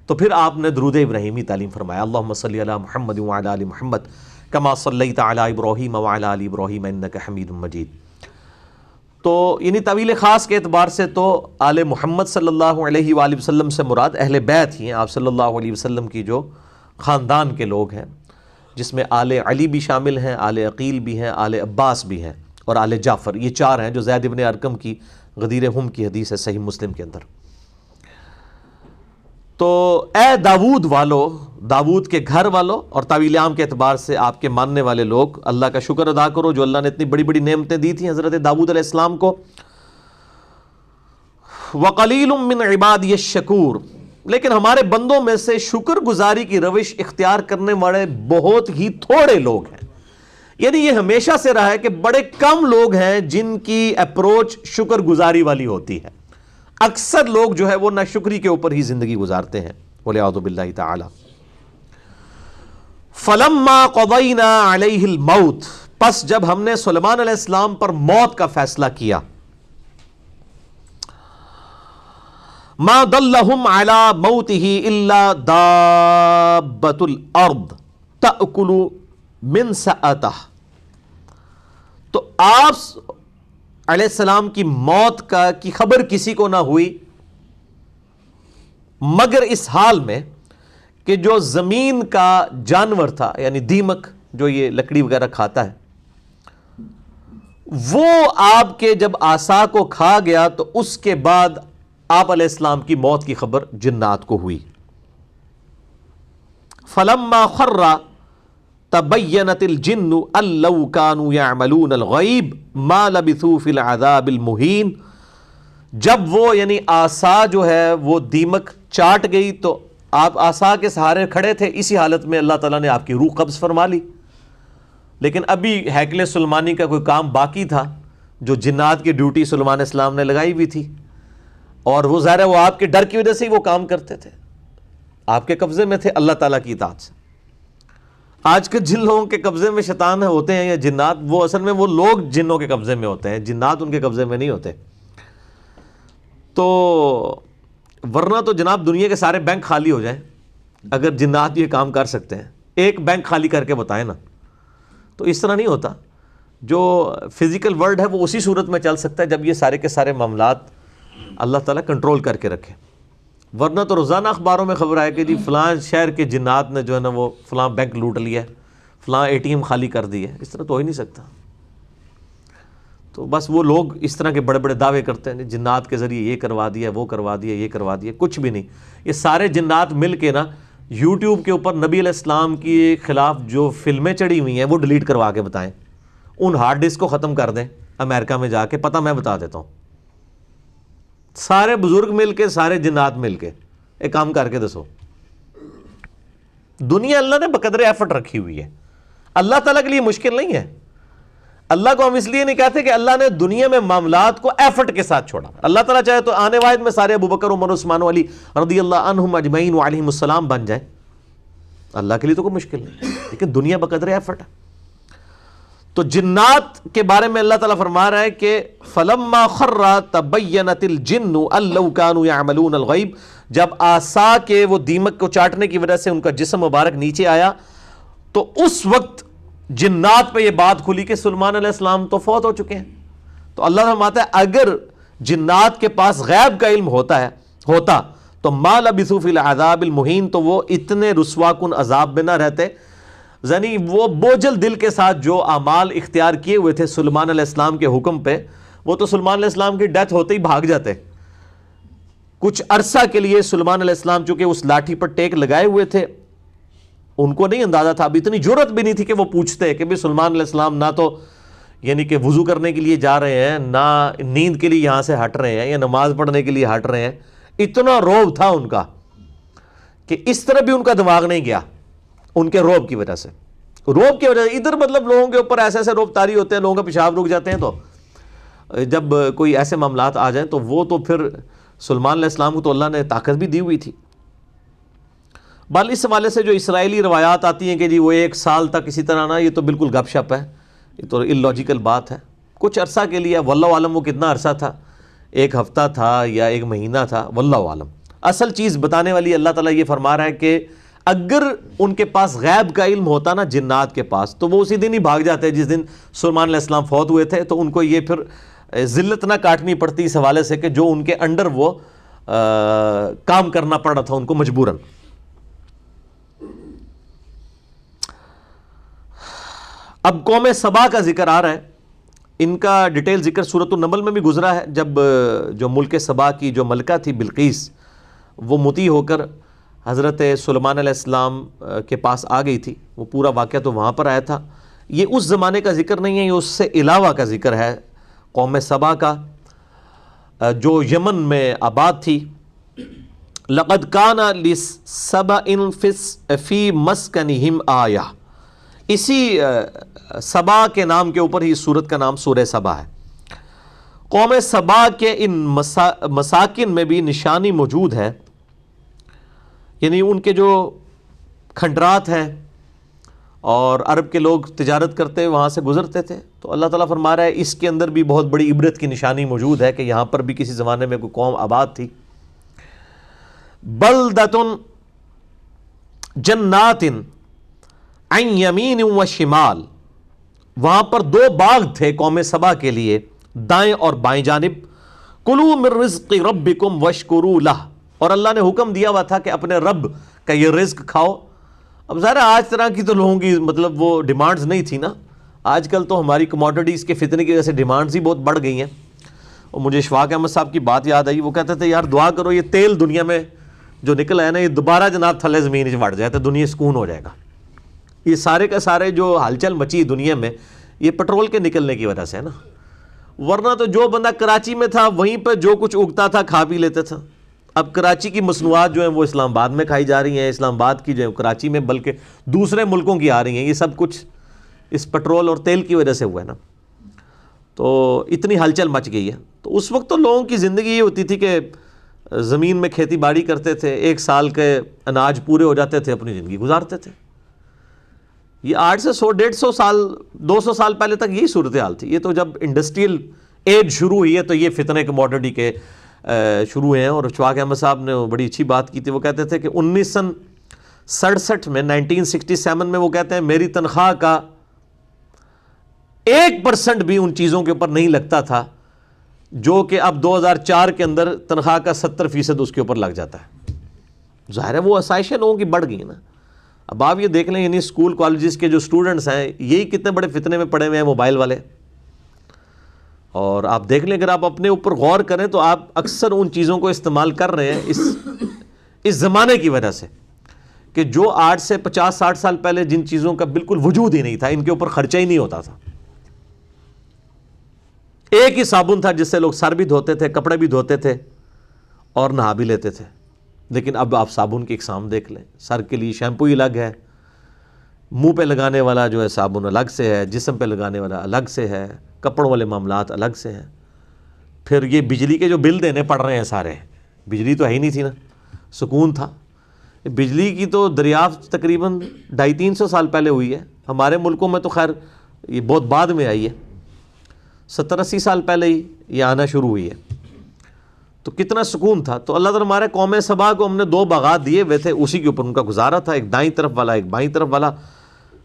تو پھر آپ نے درود ابراہیمی تعلیم فرمایا، اللہم صلی علی محمد وعلی آل محمد کما صلیت علی ابراہیم وعلی آل ابراہیم انک حمید مجید۔ تو یعنی طویل خاص کے اعتبار سے تو آل محمد صلی اللہ علیہ وآلہ وسلم سے مراد اہل بیت ہی ہیں، آپ صلی اللہ علیہ وسلم کی جو خاندان کے لوگ ہیں، جس میں آل علی بھی شامل ہیں، آل عقیل بھی ہیں، آل عباس بھی ہیں، اور آل جعفر، یہ چار ہیں جو زید ابن ارقم کی غدیر ہم کی حدیث ہے صحیح مسلم کے اندر۔ تو اے داود والو، داود کے گھر والو، اور طویل عام کے اعتبار سے آپ کے ماننے والے لوگ، اللہ کا شکر ادا کرو جو اللہ نے اتنی بڑی بڑی نعمتیں دی تھیں حضرت داود علیہ السلام کو۔ وَقَلِيلٌ مِّنْ عِبَادِيَ الشَّكُورُ، لیکن ہمارے بندوں میں سے شکر گزاری کی روش اختیار کرنے والے بہت ہی تھوڑے لوگ ہیں۔ یعنی یہ ہمیشہ سے رہا ہے کہ بڑے کم لوگ ہیں جن کی اپروچ شکر گزاری والی ہوتی ہے، اکثر لوگ جو ہے وہ ناشکری کے اوپر ہی زندگی گزارتے ہیں، وَلِعَوْذُ بِاللَّهِ تَعَالَى۔ فَلَمَّا قَضَيْنَا عَلَيْهِ الْمَوْتِ، پس جب ہم نے سلیمان علیہ السلام پر موت کا فیصلہ کیا، مَا دَلَّهُمْ عَلَى مَوْتِهِ إِلَّا دَابَّةُ الْأَرْضِ تَأْكُلُ مِنْ سَأَتَهِ، تو آپ علیہ السلام کی موت کی خبر کسی کو نہ ہوئی مگر اس حال میں کہ جو زمین کا جانور تھا، یعنی دیمک جو یہ لکڑی وغیرہ کھاتا ہے، وہ آپ کے جب عصا کو کھا گیا تو اس کے بعد آپ علیہ السلام کی موت کی خبر جنات کو ہوئی۔ فَلَمَّا خَرَّ تبینت الجن ان لو كانوا يعملون الغیب ما لبثوا فی العذاب المہین، جب وہ یعنی عصا جو ہے وہ دیمک چاٹ گئی تو آپ عصا کے سہارے کھڑے تھے، اسی حالت میں اللہ تعالیٰ نے آپ کی روح قبض فرما لی۔ لیکن ابھی ہیکل سلیمانی کا کوئی کام باقی تھا جو جنات کی ڈیوٹی سلیمان علیہ السلام نے لگائی ہوئی تھی، اور وہ ظاہر ہے وہ آپ کے ڈر کی وجہ سے ہی وہ کام کرتے تھے، آپ کے قبضے میں تھے اللہ تعالیٰ کی اطاعت سے۔ آج کے جن لوگوں کے قبضے میں شیطان ہوتے ہیں یا جنات، وہ اصل میں وہ لوگ جنوں کے قبضے میں ہوتے ہیں، جنات ان کے قبضے میں نہیں ہوتے۔ تو ورنہ تو جناب دنیا کے سارے بینک خالی ہو جائیں اگر جنات یہ کام کر سکتے ہیں، ایک بینک خالی کر کے بتائیں نا۔ تو اس طرح نہیں ہوتا، جو فزیکل ورلڈ ہے وہ اسی صورت میں چل سکتا ہے جب یہ سارے کے سارے معاملات اللہ تعالیٰ کنٹرول کر کے رکھے، ورنہ تو روزانہ اخباروں میں خبر آئے کہ جی فلاں شہر کے جنات نے جو ہے نا وہ فلاں بینک لوٹ لیا ہے، فلاں اے ٹی ایم خالی کر دی ہے۔ اس طرح تو ہو ہی نہیں سکتا۔ تو بس وہ لوگ اس طرح کے بڑے بڑے دعوے کرتے ہیں جنات کے ذریعے یہ کروا دیا، وہ کروا دیا، یہ کروا دیا، کچھ بھی نہیں۔ یہ سارے جنات مل کے نا یوٹیوب کے اوپر نبی علیہ السلام کی خلاف جو فلمیں چڑھی ہوئی ہیں وہ ڈیلیٹ کروا کے بتائیں، ان ہارڈ ڈسک کو ختم کر دیں امریکہ میں جا کے، پتہ میں بتا دیتا ہوں۔ سارے بزرگ مل کے، سارے جنات مل کے ایک کام کر کے دسو۔ دنیا اللہ نے بقدر ایفرٹ رکھی ہوئی ہے، اللہ تعالیٰ کے لیے مشکل نہیں ہے۔ اللہ کو ہم اس لیے نہیں کہتے کہ اللہ نے دنیا میں معاملات کو ایفرٹ کے ساتھ چھوڑا۔ اللہ تعالیٰ چاہے تو آنے واحد میں سارے ابو بکر، عمر، عثمان و علی رضی اللہ عنہم اجمعین وعلیہم السلام بن جائیں، اللہ کے لیے تو کوئی مشکل نہیں، لیکن دنیا بقدر ایفرٹ ہے۔ تو جنات کے بارے میں اللہ تعالیٰ فرما رہا ہے کہ فَلَمَّا خَرَّ تَبَيَّنَتِ الْجِنُّ أَن لَوْ كَانُوا يَعْمَلُونَ الْغَيْبَ، جب عصا کے وہ دیمک کو چاٹنے کی وجہ سے ان کا جسم مبارک نیچے آیا تو اس وقت جنات پہ یہ بات کھلی کہ سلیمان علیہ السلام تو فوت ہو چکے ہیں۔ تو اللہ فرماتا ہے اگر جنات کے پاس غیب کا علم ہوتا تو ما لبثوا فی العذاب المہین، تو وہ اتنے رسوا کن عذاب میں نہ رہتے۔ یعنی وہ بوجھل دل کے ساتھ جو اعمال اختیار کیے ہوئے تھے سلیمان علیہ السلام کے حکم پہ، وہ تو سلیمان علیہ السلام کی ڈیتھ ہوتے ہی بھاگ جاتے۔ کچھ عرصہ کے لیے سلیمان علیہ السلام چونکہ اس لاٹھی پر ٹیک لگائے ہوئے تھے، ان کو نہیں اندازہ تھا، اب اتنی جرت بھی نہیں تھی کہ وہ پوچھتے کہ بھی سلیمان علیہ السلام نہ تو یعنی کہ وضو کرنے کے لیے جا رہے ہیں، نہ نیند کے لیے یہاں سے ہٹ رہے ہیں یا نماز پڑھنے کے لیے ہٹ رہے ہیں. اتنا روب تھا ان کا کہ اس طرح بھی ان کا دماغ نہیں گیا ان کے روب کی وجہ سے. روب کی وجہ سے ادھر مطلب لوگوں کے اوپر ایسے ایسے روب طاری ہوتے ہیں، لوگوں کا پیشاب رک جاتے ہیں. تو جب کوئی ایسے معاملات آ جائیں تو وہ تو پھر سلیمان علیہ السلام کو تو اللہ نے طاقت بھی دی ہوئی تھی. بل اس حوالے سے جو اسرائیلی روایات آتی ہیں کہ جی وہ 1 سال تک اسی طرح نا، یہ تو بالکل گپ شپ ہے، یہ تو اللاجیکل بات ہے. کچھ عرصہ کے لیے، واللہ عالم وہ کتنا عرصہ تھا، 1 ہفتہ تھا یا 1 مہینہ تھا، واللہ عالم. اصل چیز بتانے والی اللہ تعالیٰ یہ فرما رہا ہے کہ اگر ان کے پاس غیب کا علم ہوتا نا جنات کے پاس، تو وہ اسی دن ہی بھاگ جاتے جس دن سلیمان علیہ السلام فوت ہوئے تھے. تو ان کو یہ پھر ذلت نہ کاٹنی پڑتی اس حوالے سے کہ جو ان کے انڈر وہ کام کرنا پڑ رہا تھا ان کو مجبوراً. اب قوم سبا کا ذکر آ رہا ہے. ان کا ڈیٹیل ذکر سورۃ النمل میں بھی گزرا ہے. جب جو ملک سبا کی جو ملکہ تھی بلقیس، وہ مطیع ہو کر حضرت سلیمان علیہ السلام کے پاس آ گئی تھی. وہ پورا واقعہ تو وہاں پر آیا تھا. یہ اس زمانے کا ذکر نہیں ہے، یہ اس سے علاوہ کا ذکر ہے قوم سبا کا، جو یمن میں آباد تھی. لقد کان لسبأ فی مسکنہم آیہ، اسی سبا کے نام کے اوپر ہی سورت کا نام سورہ سبا ہے. قوم سبا کے ان مساکن میں بھی نشانی موجود ہے، یعنی ان کے جو کھنڈرات ہیں اور عرب کے لوگ تجارت کرتے وہاں سے گزرتے تھے. تو اللہ تعالیٰ فرما رہا ہے اس کے اندر بھی بہت بڑی عبرت کی نشانی موجود ہے کہ یہاں پر بھی کسی زمانے میں کوئی قوم آباد تھی. بلدۃ جنات عن یمین و شمال، وہاں پر 2 باغ تھے قوم سبا کے لیے، دائیں اور بائیں جانب. کلوا من رزق ربکم واشکروا لہ، اور اللہ نے حکم دیا ہوا تھا کہ اپنے رب کا یہ رزق کھاؤ. اب ظاہر آج طرح کی تو لوگوں کی مطلب وہ ڈیمانڈز نہیں تھی نا. آج کل تو ہماری کموڈٹیز کے فتنے کی وجہ سے ڈیمانڈز ہی بہت بڑھ گئی ہیں. اور مجھے اشفاق احمد صاحب کی بات یاد آئی، وہ کہتے تھے یار دعا کرو یہ تیل دنیا میں جو نکل آیا نا، یہ دوبارہ جناب تھلے زمین وڑ جائے تو دنیا سکون ہو جائے گا. یہ سارے کا سارے جو ہلچل مچی دنیا میں، یہ پٹرول کے نکلنے کی وجہ سے ہے نا. ورنہ تو جو بندہ کراچی میں تھا وہیں پہ جو کچھ اگتا تھا کھا پی لیتا تھا. اب کراچی کی مصنوعات جو ہیں وہ اسلام آباد میں کھائی جا رہی ہیں، اسلام آباد کی جو ہے کراچی میں، بلکہ دوسرے ملکوں کی آ رہی ہیں. یہ سب کچھ اس پٹرول اور تیل کی وجہ سے ہوا ہے نا. تو اتنی ہلچل مچ گئی ہے. تو اس وقت تو لوگوں کی زندگی یہ ہوتی تھی کہ زمین میں کھیتی باڑی کرتے تھے، 1 سال کے اناج پورے ہو جاتے تھے، اپنی زندگی گزارتے تھے. یہ 8 سے 100 150 سال 200 سال پہلے تک یہی صورتحال تھی. یہ تو جب انڈسٹریل ایج شروع ہوئی ہے تو یہ فتنے کموڈٹی کے شروع ہوئے ہیں. اور اشفاق احمد صاحب نے بڑی اچھی بات کی تھی. وہ کہتے تھے کہ 1967 میں 1967 میں وہ کہتے ہیں میری تنخواہ کا 1% بھی ان چیزوں کے اوپر نہیں لگتا تھا جو کہ اب 2004 کے اندر تنخواہ کا 70% اس کے اوپر لگ جاتا ہے. ظاہر ہے وہ آسائشیں لوگوں کی بڑھ گئی نا. اب آپ یہ دیکھ لیں، یعنی اسکول کالجز کے جو اسٹوڈنٹس ہیں یہی کتنے بڑے فتنے میں پڑے ہوئے ہیں، موبائل والے. اور آپ دیکھ لیں اگر آپ اپنے اوپر غور کریں تو آپ اکثر ان چیزوں کو استعمال کر رہے ہیں اس زمانے کی وجہ سے کہ جو 8 سے 50-60 سال پہلے جن چیزوں کا بالکل وجود ہی نہیں تھا، ان کے اوپر خرچہ ہی نہیں ہوتا تھا. ایک ہی صابن تھا جس سے لوگ سر بھی دھوتے تھے، کپڑے بھی دھوتے تھے اور نہا بھی لیتے تھے. لیکن اب آپ صابن کی اقسام دیکھ لیں. سر کے لیے شیمپو ہی الگ ہے، منہ پہ لگانے والا جو ہے صابن الگ سے ہے، جسم پہ لگانے والا الگ سے ہے، کپڑوں والے معاملات الگ سے ہیں. پھر یہ بجلی کے جو بل دینے پڑ رہے ہیں سارے، بجلی تو ہے ہی نہیں تھی نا، سکون تھا. بجلی کی تو دریافت تقریباً 250-300 سال پہلے ہوئی ہے. ہمارے ملکوں میں تو خیر یہ بہت بعد میں آئی ہے، 70-80 سال پہلے ہی یہ آنا شروع ہوئی ہے. تو کتنا سکون تھا. تو اللہ تعالیٰ ہمارے قوم سبا کو ہم نے 2 باغات دیے ہوئے تھے، اسی کے اوپر ان کا گزارا تھا، ایک دائیں طرف والا ایک بائیں طرف والا.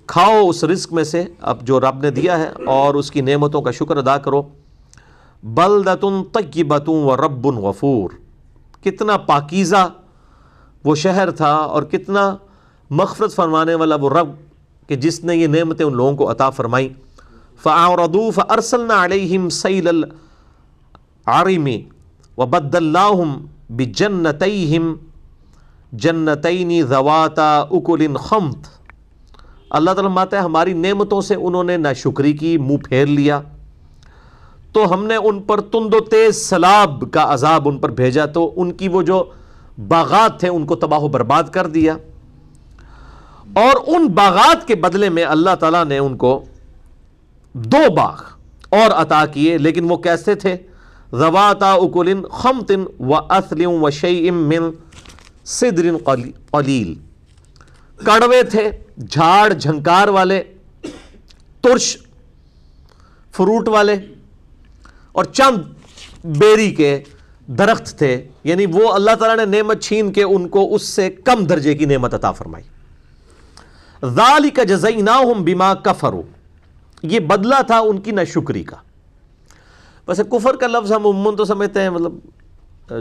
کھاؤ اس رزق میں سے اب جو رب نے دیا ہے اور اس کی نعمتوں کا شکر ادا کرو. بلدۃ طیبۃ ورب غفور، کتنا پاکیزہ وہ شہر تھا اور کتنا مغفرت فرمانے والا وہ رب کہ جس نے یہ نعمتیں ان لوگوں کو عطا فرمائیں. فأعرضوا فأرسلنا عليهم سيل العرم وبدلناهم بجنتيهم جنتين ذواتا أكل خمط اللہ تعالیٰ فرماتا ہے ہماری نعمتوں سے انہوں نے ناشکری کی، منہ پھیر لیا، تو ہم نے ان پر تند و تیز سیلاب کا عذاب ان پر بھیجا، تو ان کی وہ جو باغات تھے ان کو تباہ و برباد کر دیا۔ اور ان باغات کے بدلے میں اللہ تعالیٰ نے ان کو 2 باغ اور عطا کیے، لیکن وہ کیسے تھے؟ ذواتا اکل خمط واثل وشیء من صدر قلیل، کڑوے تھے، جھاڑ جھنکار والے، ترش فروٹ والے، اور چند بیری کے درخت تھے، یعنی وہ اللہ تعالیٰ نے نعمت چھین کے ان کو اس سے کم درجے کی نعمت عطا فرمائی۔ ذالک جزیناہم بما کفروا، یہ بدلہ تھا ان کی ناشکری کا۔ ویسے کفر کا لفظ ہم عموماً تو سمجھتے ہیں مطلب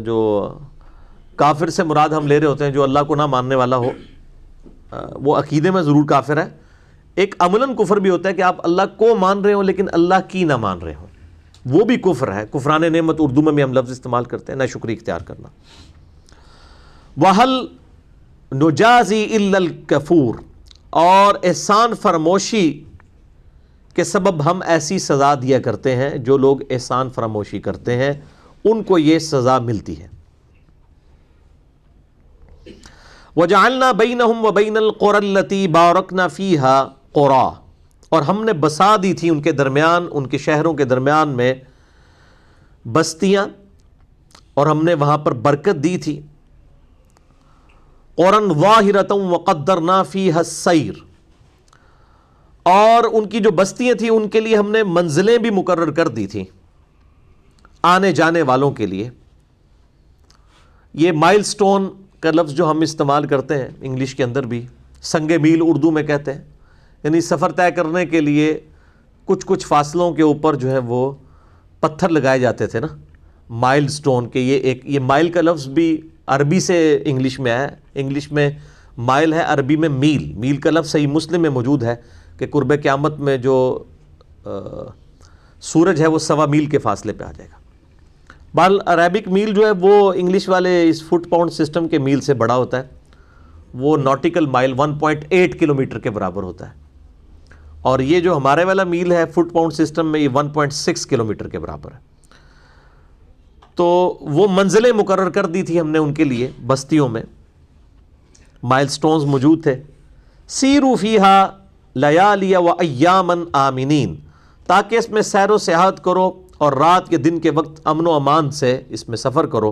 جو کافر سے مراد ہم لے رہے ہوتے ہیں جو اللہ کو نہ ماننے والا ہو، وہ عقیدے میں ضرور کافر ہے۔ ایک عملاً کفر بھی ہوتا ہے کہ آپ اللہ کو مان رہے ہو لیکن اللہ کی نہ مان رہے ہو، وہ بھی کفر ہے۔ کفران نعمت اردو میں بھی ہم لفظ استعمال کرتے ہیں، ناشکری اختیار کرنا۔ وَهَلْ نُجَازِي إِلَّا الْكَفُورَ، اور احسان فراموشی کے سبب ہم ایسی سزا دیا کرتے ہیں، جو لوگ احسان فراموشی کرتے ہیں ان کو یہ سزا ملتی ہے۔ وَجَعَلْنَا بَيْنَهُمْ وَبَيْنَ الْقُرَى الَّتِي بَارَكْنَا فِيهَا قُرَى، اور ہم نے بسا دی تھی ان کے درمیان، ان کے شہروں کے درمیان میں بستیاں، اور ہم نے وہاں پر برکت دی تھی۔ قُرًى ظَاهِرَةً وَقَدَّرْنَا فِيهَا السَّيْرَ، اور ان کی جو بستیاں تھیں ان کے لیے ہم نے منزلیں بھی مقرر کر دی تھیں آنے جانے والوں کے لیے۔ یہ مائل سٹون کا لفظ جو ہم استعمال کرتے ہیں انگلش کے اندر بھی، سنگ میل اردو میں کہتے ہیں، یعنی سفر طے کرنے کے لیے کچھ فاصلوں کے اوپر جو ہے وہ پتھر لگائے جاتے تھے نا، مائل سٹون کے۔ یہ مائل کا لفظ بھی عربی سے انگلش میں آیا ہے، انگلش میں مائل ہے، عربی میں میل۔ میل کا لفظ صحیح مسلم میں موجود ہے کہ قرب قیامت میں جو سورج ہے وہ 1.25 میل کے فاصلے پہ آ جائے گا۔ بال عربک میل جو ہے وہ انگلش والے اس فٹ پاؤنڈ سسٹم کے میل سے بڑا ہوتا ہے، وہ ناٹیکل مائل 1.8 کلومیٹر کے برابر ہوتا ہے، اور یہ جو ہمارے والا میل ہے فٹ پاؤنڈ سسٹم میں، یہ 1.6 کلومیٹر کے برابر ہے۔ تو وہ منزلیں مقرر کر دی تھی ہم نے ان کے لیے، بستیوں میں مائل سٹونز موجود تھے۔ سیروا فیہا لیالی و ایامن آمنین، تاکہ اس میں سیر و سیاحت کرو اور رات کے دن کے وقت امن و امان سے اس میں سفر کرو۔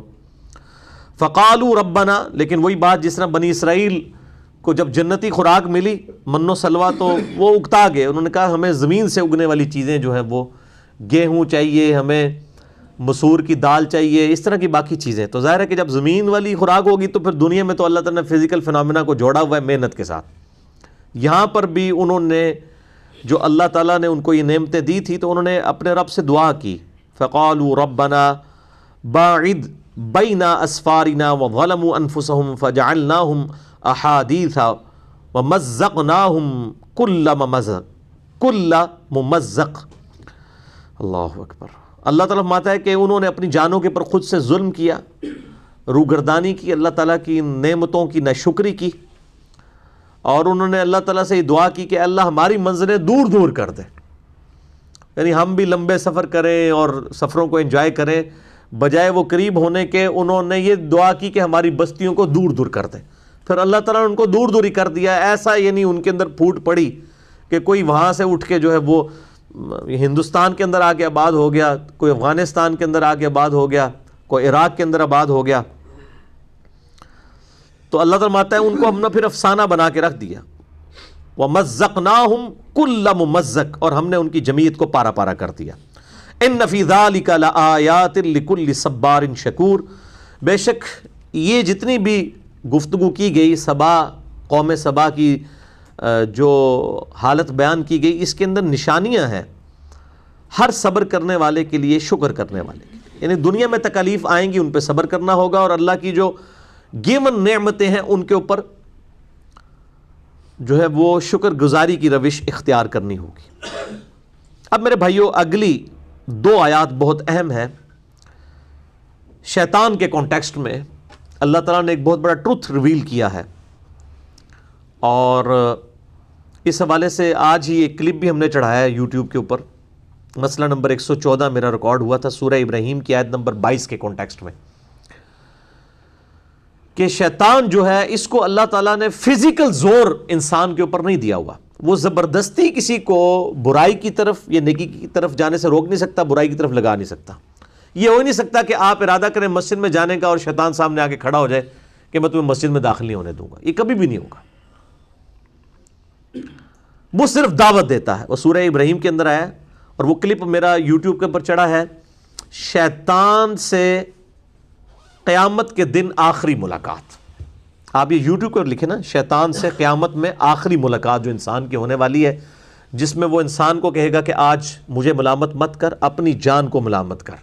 فقالوا ربنا، لیکن وہی بات جس طرح بنی اسرائیل کو جب جنتی خوراک ملی من و سلوہ تو وہ اکتا گئے، انہوں نے کہا ہمیں زمین سے اگنے والی چیزیں جو ہیں وہ گیہوں چاہیے، ہمیں مسور کی دال چاہیے، اس طرح کی باقی چیزیں۔ تو ظاہر ہے کہ جب زمین والی خوراک ہوگی تو پھر دنیا میں تو اللہ تعالیٰ نے فزیکل فنامنا کو جوڑا ہوا ہے محنت کے ساتھ۔ یہاں پر بھی انہوں نے جو اللہ تعالیٰ نے ان کو یہ نعمتیں دی تھی تو انہوں نے اپنے رب سے دعا کی، فقالوا ربنا باعد بین اسفارنا وظلموا انفسهم فجعلناهم احادیث ومزقناهم کل ممزق۔ اللہ اکبر۔ اللہ تعالیٰ فرماتا ہے کہ انہوں نے اپنی جانوں کے پر خود سے ظلم کیا، روگردانی کی، اللہ تعالیٰ کی نعمتوں کی ناشکری کی، اور انہوں نے اللہ تعالیٰ سے یہ دعا کی کہ اللہ ہماری منزلیں دور دور کر دے، یعنی ہم بھی لمبے سفر کریں اور سفروں کو انجوائے کریں، بجائے وہ قریب ہونے کے انہوں نے یہ دعا کی کہ ہماری بستیوں کو دور دور کر دے۔ پھر اللہ تعالیٰ نے ان کو دور دور ہی کر دیا، ایسا یعنی ان کے اندر پھوٹ پڑی کہ کوئی وہاں سے اٹھ کے جو ہے وہ ہندوستان کے اندر آ کے آباد ہو گیا، کوئی افغانستان کے اندر آ کے آباد ہو گیا، کوئی عراق کے اندر آباد ہو گیا۔ تو اللہ تعالیٰ فرماتا ہے ان کو ہم نے پھر افسانہ بنا کے رکھ دیا، وَمَزَّقْنَاهُمْ كُلَّ مُمَزَّقٍ، اور ہم نے ان کی جمعیت کو پارا پارا کر دیا۔ إِنَّ فِي ذَلِكَ لَآيَاتٍ لِكُلِّ صَبَّارٍ شَكُورٍ، بے شک یہ جتنی بھی گفتگو کی گئی سبا، قوم سبا کی جو حالت بیان کی گئی، اس کے اندر نشانیاں ہیں ہر صبر کرنے والے کے لیے، شکر کرنے والے کے لیے، یعنی دنیا میں تکالیف آئیں گی ان پہ صبر کرنا ہوگا، اور اللہ کی جو گیون نعمتیں ہیں ان کے اوپر جو ہے وہ شکر گزاری کی روش اختیار کرنی ہوگی۔ اب میرے بھائیو اگلی 2 آیات بہت اہم ہیں۔ شیطان کے کانٹیکسٹ میں اللہ تعالیٰ نے ایک بہت بڑا ٹروتھ ریویل کیا ہے، اور اس حوالے سے آج ہی ایک کلپ بھی ہم نے چڑھایا ہے یوٹیوب کے اوپر، مسئلہ نمبر 114 میرا ریکارڈ ہوا تھا سورہ ابراہیم کی آیت نمبر 22 کے کانٹیکسٹ میں، کہ شیطان جو ہے اس کو اللہ تعالیٰ نے فزیکل زور انسان کے اوپر نہیں دیا ہوا، وہ زبردستی کسی کو برائی کی طرف یا نیکی کی طرف جانے سے روک نہیں سکتا، برائی کی طرف لگا نہیں سکتا۔ یہ ہو نہیں سکتا کہ آپ ارادہ کریں مسجد میں جانے کا اور شیطان سامنے آ کے کھڑا ہو جائے کہ میں تمہیں مسجد میں داخل نہیں ہونے دوں گا، یہ کبھی بھی نہیں ہوگا۔ وہ صرف دعوت دیتا ہے، وہ سورہ ابراہیم کے اندر آیا، اور وہ کلپ میرا یوٹیوب کے اوپر چڑھا ہے، شیطان سے قیامت کے دن آخری ملاقات۔ آپ یہ یوٹیوب پر لکھیں نا، شیطان سے قیامت میں آخری ملاقات جو انسان کی ہونے والی ہے، جس میں وہ انسان کو کہے گا کہ آج مجھے ملامت مت کر، اپنی جان کو ملامت کر،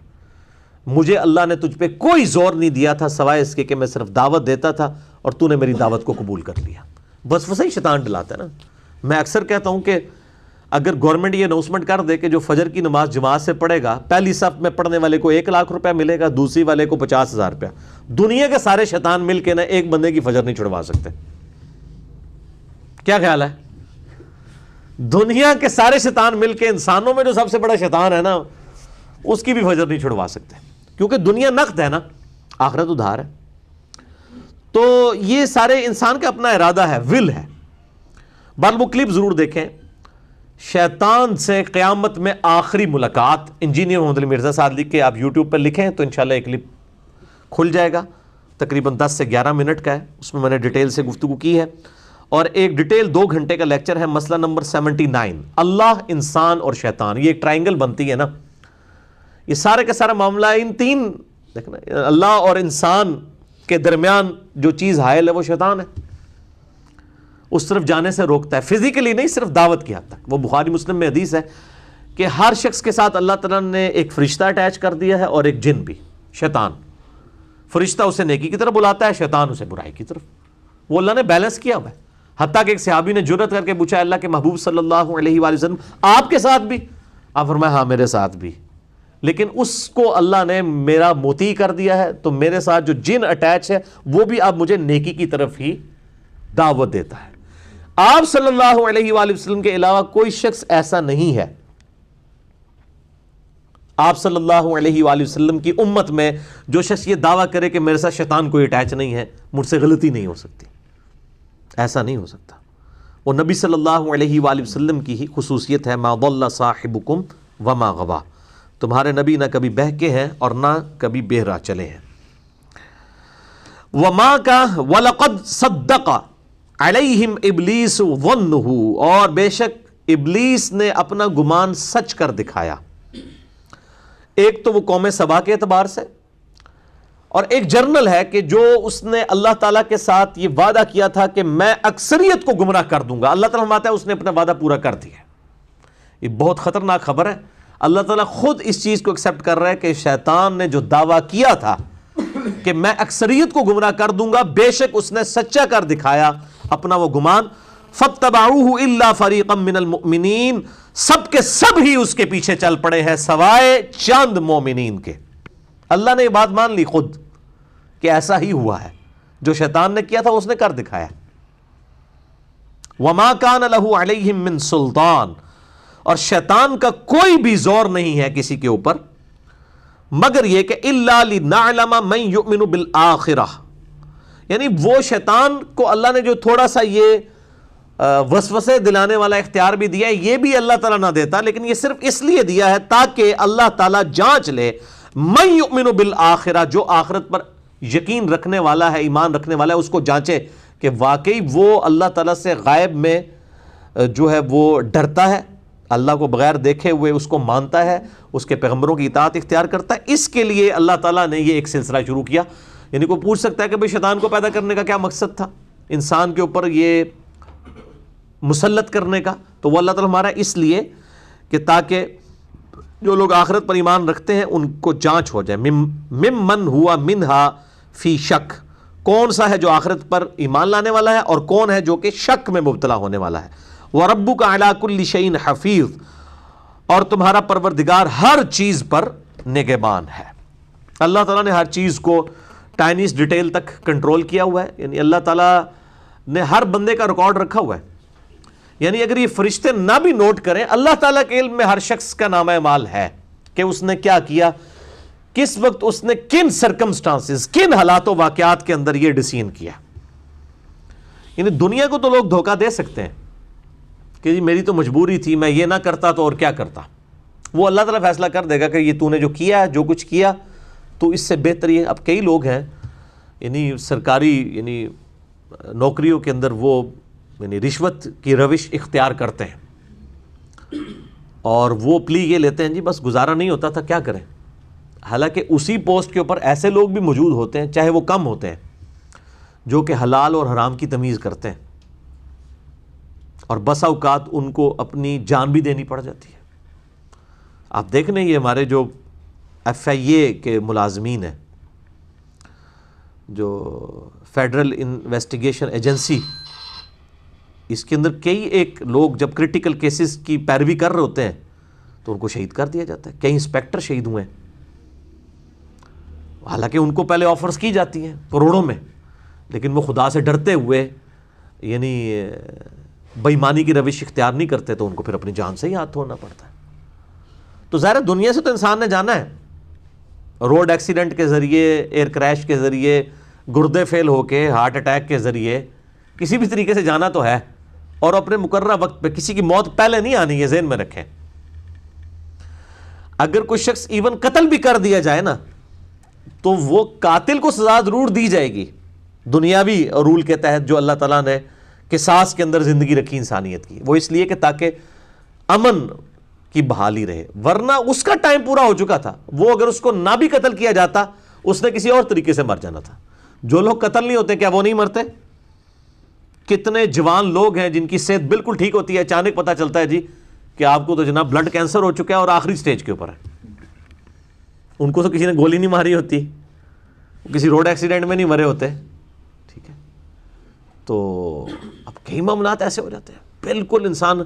مجھے اللہ نے تجھ پہ کوئی زور نہیں دیا تھا سوائے اس کے کہ میں صرف دعوت دیتا تھا اور تو نے میری دعوت کو قبول کر لیا۔ بس ویسے ہی شیطان ڈلاتا ہے نا۔ میں اکثر کہتا ہوں کہ اگر گورنمنٹ یہ اناؤنسمنٹ کر دے کہ جو فجر کی نماز جماعت سے پڑھے گا، پہلی صف میں پڑھنے والے کو 1,00,000 روپیہ ملے گا، دوسری والے کو 50,000 روپیہ، دنیا کے سارے شیطان مل کے نا ایک بندے کی فجر نہیں چھڑوا سکتے۔ کیا خیال ہے؟ دنیا کے سارے شیطان مل کے انسانوں میں جو سب سے بڑا شیطان ہے نا، اس کی بھی فجر نہیں چھڑوا سکتے، کیونکہ دنیا نقد ہے نا، آخرت ادھار ہے۔ تو یہ سارے انسان کا اپنا ارادہ ہے، ول ہے۔ بات وہ کلپ ضرور دیکھیں، شیطان سے قیامت میں آخری ملاقات، انجینئر محمد علی مرزا صاحب لکھ کے آپ یوٹیوب پر لکھیں تو انشاءاللہ ایک کلپ کھل جائے گا، تقریباً 10 سے 11 منٹ کا ہے، اس میں نے ڈیٹیل سے گفتگو کی ہے، اور ایک ڈیٹیل 2 گھنٹے کا لیکچر ہے، مسئلہ نمبر 79، اللہ، انسان اور شیطان، یہ ایک ٹرائنگل بنتی ہے نا، یہ سارے کا سارا معاملہ ان تین، دیکھنا اللہ اور انسان کے درمیان جو چیز حائل ہے وہ شیطان ہے، اس طرف جانے سے روکتا ہے، فزیکلی نہیں، صرف دعوت کی حد تک۔ وہ بخاری مسلم میں حدیث ہے کہ ہر شخص کے ساتھ اللہ تعالیٰ نے ایک فرشتہ اٹیچ کر دیا ہے اور ایک جن بھی، شیطان۔ فرشتہ اسے نیکی کی طرف بلاتا ہے، شیطان اسے برائی کی طرف، وہ اللہ نے بیلنس کیا ہوا ہے۔ حتیٰ کہ ایک صحابی نے جرأت کر کے پوچھا، اللہ کے محبوب صلی اللہ علیہ وآلہ وسلم آپ کے ساتھ بھی؟ آپ فرمایا ہاں میرے ساتھ بھی، لیکن اس کو اللہ نے میرا مطیع کر دیا ہے، تو میرے ساتھ جو جن اٹیچ ہے وہ بھی اب مجھے نیکی کی طرف ہی دعوت دیتا ہے۔ آپ صلی اللہ علیہ وآلہ وسلم کے علاوہ کوئی شخص ایسا نہیں ہے، آپ صلی اللہ علیہ وآلہ وسلم کی امت میں جو شخص یہ دعویٰ کرے کہ میرے ساتھ شیطان کوئی اٹیچ نہیں ہے، مجھ سے غلطی نہیں ہو سکتی، ایسا نہیں ہو سکتا۔ وہ نبی صلی اللہ علیہ وآلہ وسلم کی ہی خصوصیت ہے، ما ضل صاحبکم وما غوا، تمہارے نبی نہ کبھی بہکے ہیں اور نہ کبھی بے راہ چلے ہیں۔ وما کا وَلَقَدْ صَدَّقَ علیہم ابلیس ظنہ، اور بے شک ابلیس نے اپنا گمان سچ کر دکھایا۔ ایک تو وہ قوم سبا کے اعتبار سے، اور ایک جرنل ہے کہ جو اس نے اللہ تعالیٰ کے ساتھ یہ وعدہ کیا تھا کہ میں اکثریت کو گمراہ کر دوں گا، اللہ تعالیٰ فرماتا ہے اس نے اپنا وعدہ پورا کر دیا۔ یہ بہت خطرناک خبر ہے۔ اللہ تعالیٰ خود اس چیز کو ایکسیپٹ کر رہا ہے کہ شیطان نے جو دعویٰ کیا تھا کہ میں اکثریت کو گمراہ کر دوں گا، بے شک اس نے سچا کر دکھایا اپنا وہ گمان۔ فَاتَّبَعُوهُ إِلَّا فَرِيقًا مِّنَ الْمُؤْمِنِينَ، سب کے سب ہی اس کے پیچھے چل پڑے ہیں سوائے چند مومنین کے۔ اللہ نے یہ بات مان لی خود کہ ایسا ہی ہوا ہے، جو شیطان نے کیا تھا اس نے کر دکھایا۔ وَمَا كَانَ لَهُ عَلَيْهِم مِّن سُلْطَانٍ، اور شیطان کا کوئی بھی زور نہیں ہے کسی کے اوپر، مگر یہ کہ إِلَّا لِنَعْلَمَ مَن يُؤْمِنُ بِالْآخِرَةِ، یعنی وہ شیطان کو اللہ نے جو تھوڑا سا یہ وسوسے دلانے والا اختیار بھی دیا ہے، یہ بھی اللہ تعالیٰ نہ دیتا، لیکن یہ صرف اس لیے دیا ہے تاکہ اللہ تعالیٰ جانچ لے من یؤمن بالآخرہ، جو آخرت پر یقین رکھنے والا ہے، ایمان رکھنے والا ہے، اس کو جانچے کہ واقعی وہ اللہ تعالیٰ سے غائب میں جو ہے وہ ڈرتا ہے، اللہ کو بغیر دیکھے ہوئے اس کو مانتا ہے، اس کے پیغمبروں کی اطاعت اختیار کرتا ہے۔ اس کے لیے اللہ تعالیٰ نے یہ ایک سلسلہ شروع کیا۔ یعنی کوئی پوچھ سکتا ہے کہ بھئی شیطان کو پیدا کرنے کا کیا مقصد تھا، انسان کے اوپر یہ مسلط کرنے کا؟ تو وہ اللہ تعالیٰ ہمارا اس لیے کہ تاکہ جو لوگ آخرت پر ایمان رکھتے ہیں ان کو جانچ ہو جائے، ممن ہوا منہا فی شک، کون سا ہے جو آخرت پر ایمان لانے والا ہے اور کون ہے جو کہ شک میں مبتلا ہونے والا ہے۔ وَرَبُّكَ عَلَىٰ كُلِّ شَيْءٍ حَفِيظٌ، اور تمہارا پروردگار ہر چیز پر نگہبان ہے۔ اللہ تعالیٰ نے ہر چیز کو ٹائنیس ڈیٹیل تک کنٹرول کیا ہوا ہے، یعنی اللہ تعالیٰ نے ہر بندے کا ریکارڈ رکھا ہوا ہے۔ یعنی اگر یہ فرشتے نہ بھی نوٹ کریں، اللہ تعالیٰ کے علم میں ہر شخص کا نامہ اعمال ہے کہ اس نے کیا کیا، کس وقت اس نے کن سرکمسٹانسز، کن حالات و واقعات کے اندر یہ ڈیسیژن کیا۔ یعنی دنیا کو تو لوگ دھوکہ دے سکتے ہیں کہ جی میری تو مجبوری تھی، میں یہ نہ کرتا تو اور کیا کرتا۔ وہ اللہ تعالیٰ فیصلہ کر دے گا کہ یہ تو نے جو کیا ہے، جو کچھ کیا تو اس سے بہتر یہ۔ اب کئی لوگ ہیں یعنی سرکاری یعنی نوکریوں کے اندر وہ یعنی رشوت کی روش اختیار کرتے ہیں اور وہ پلی یہ لیتے ہیں جی بس گزارا نہیں ہوتا تھا کیا کریں۔ حالانکہ اسی پوسٹ کے اوپر ایسے لوگ بھی موجود ہوتے ہیں، چاہے وہ کم ہوتے ہیں، جو کہ حلال اور حرام کی تمیز کرتے ہیں، اور بسا اوقات ان کو اپنی جان بھی دینی پڑ جاتی ہے۔ آپ دیکھ لیں یہ ہمارے جو FIA کے ملازمین ہیں، جو فیڈرل انویسٹیگیشن ایجنسی، اس کے اندر کئی ایک لوگ جب کریٹیکل کیسز کی پیروی کر رہے ہوتے ہیں تو ان کو شہید کر دیا جاتا ہے۔ کئی انسپیکٹر شہید ہوئے ہیں، حالانکہ ان کو پہلے آفرز کی جاتی ہیں کروڑوں میں، لیکن وہ خدا سے ڈرتے ہوئے یعنی بے ایمانی کی روش اختیار نہیں کرتے تو ان کو پھر اپنی جان سے ہی ہاتھ دھونا پڑتا ہے۔ تو ظاہر دنیا سے تو انسان نے جانا ہے، روڈ ایکسیڈنٹ کے ذریعے، ایئر کریش کے ذریعے، گردے فیل ہو کے، ہارٹ اٹیک کے ذریعے، کسی بھی طریقے سے جانا تو ہے، اور اپنے مقررہ وقت پہ۔ کسی کی موت پہلے نہیں آنی، یہ ذہن میں رکھیں۔ اگر کوئی شخص ایون قتل بھی کر دیا جائے نا تو وہ قاتل کو سزا ضرور دی جائے گی دنیاوی رول کے تحت جو اللہ تعالیٰ نے قصاص کے اندر زندگی رکھی انسانیت کی، وہ اس لیے کہ تاکہ امن کی بحالی رہے، ورنہ اس کا ٹائم پورا ہو چکا تھا۔ وہ اگر اس کو نہ بھی قتل کیا جاتا اس نے کسی اور طریقے سے مر جانا تھا۔ جو لوگ قتل نہیں ہوتے کیا وہ نہیں مرتے؟ کتنے جوان لوگ ہیں جن کی صحت بالکل ٹھیک ہوتی ہے، اچانک پتہ چلتا ہے جی کہ آپ کو تو جناب بلڈ کینسر ہو چکا ہے اور آخری سٹیج کے اوپر ہے۔ ان کو تو کسی نے گولی نہیں ماری ہوتی، کسی روڈ ایکسیڈنٹ میں نہیں مرے ہوتے، ٹھیک ہے۔ تو اب کئی معاملات ایسے ہو جاتے ہیں بالکل۔ انسان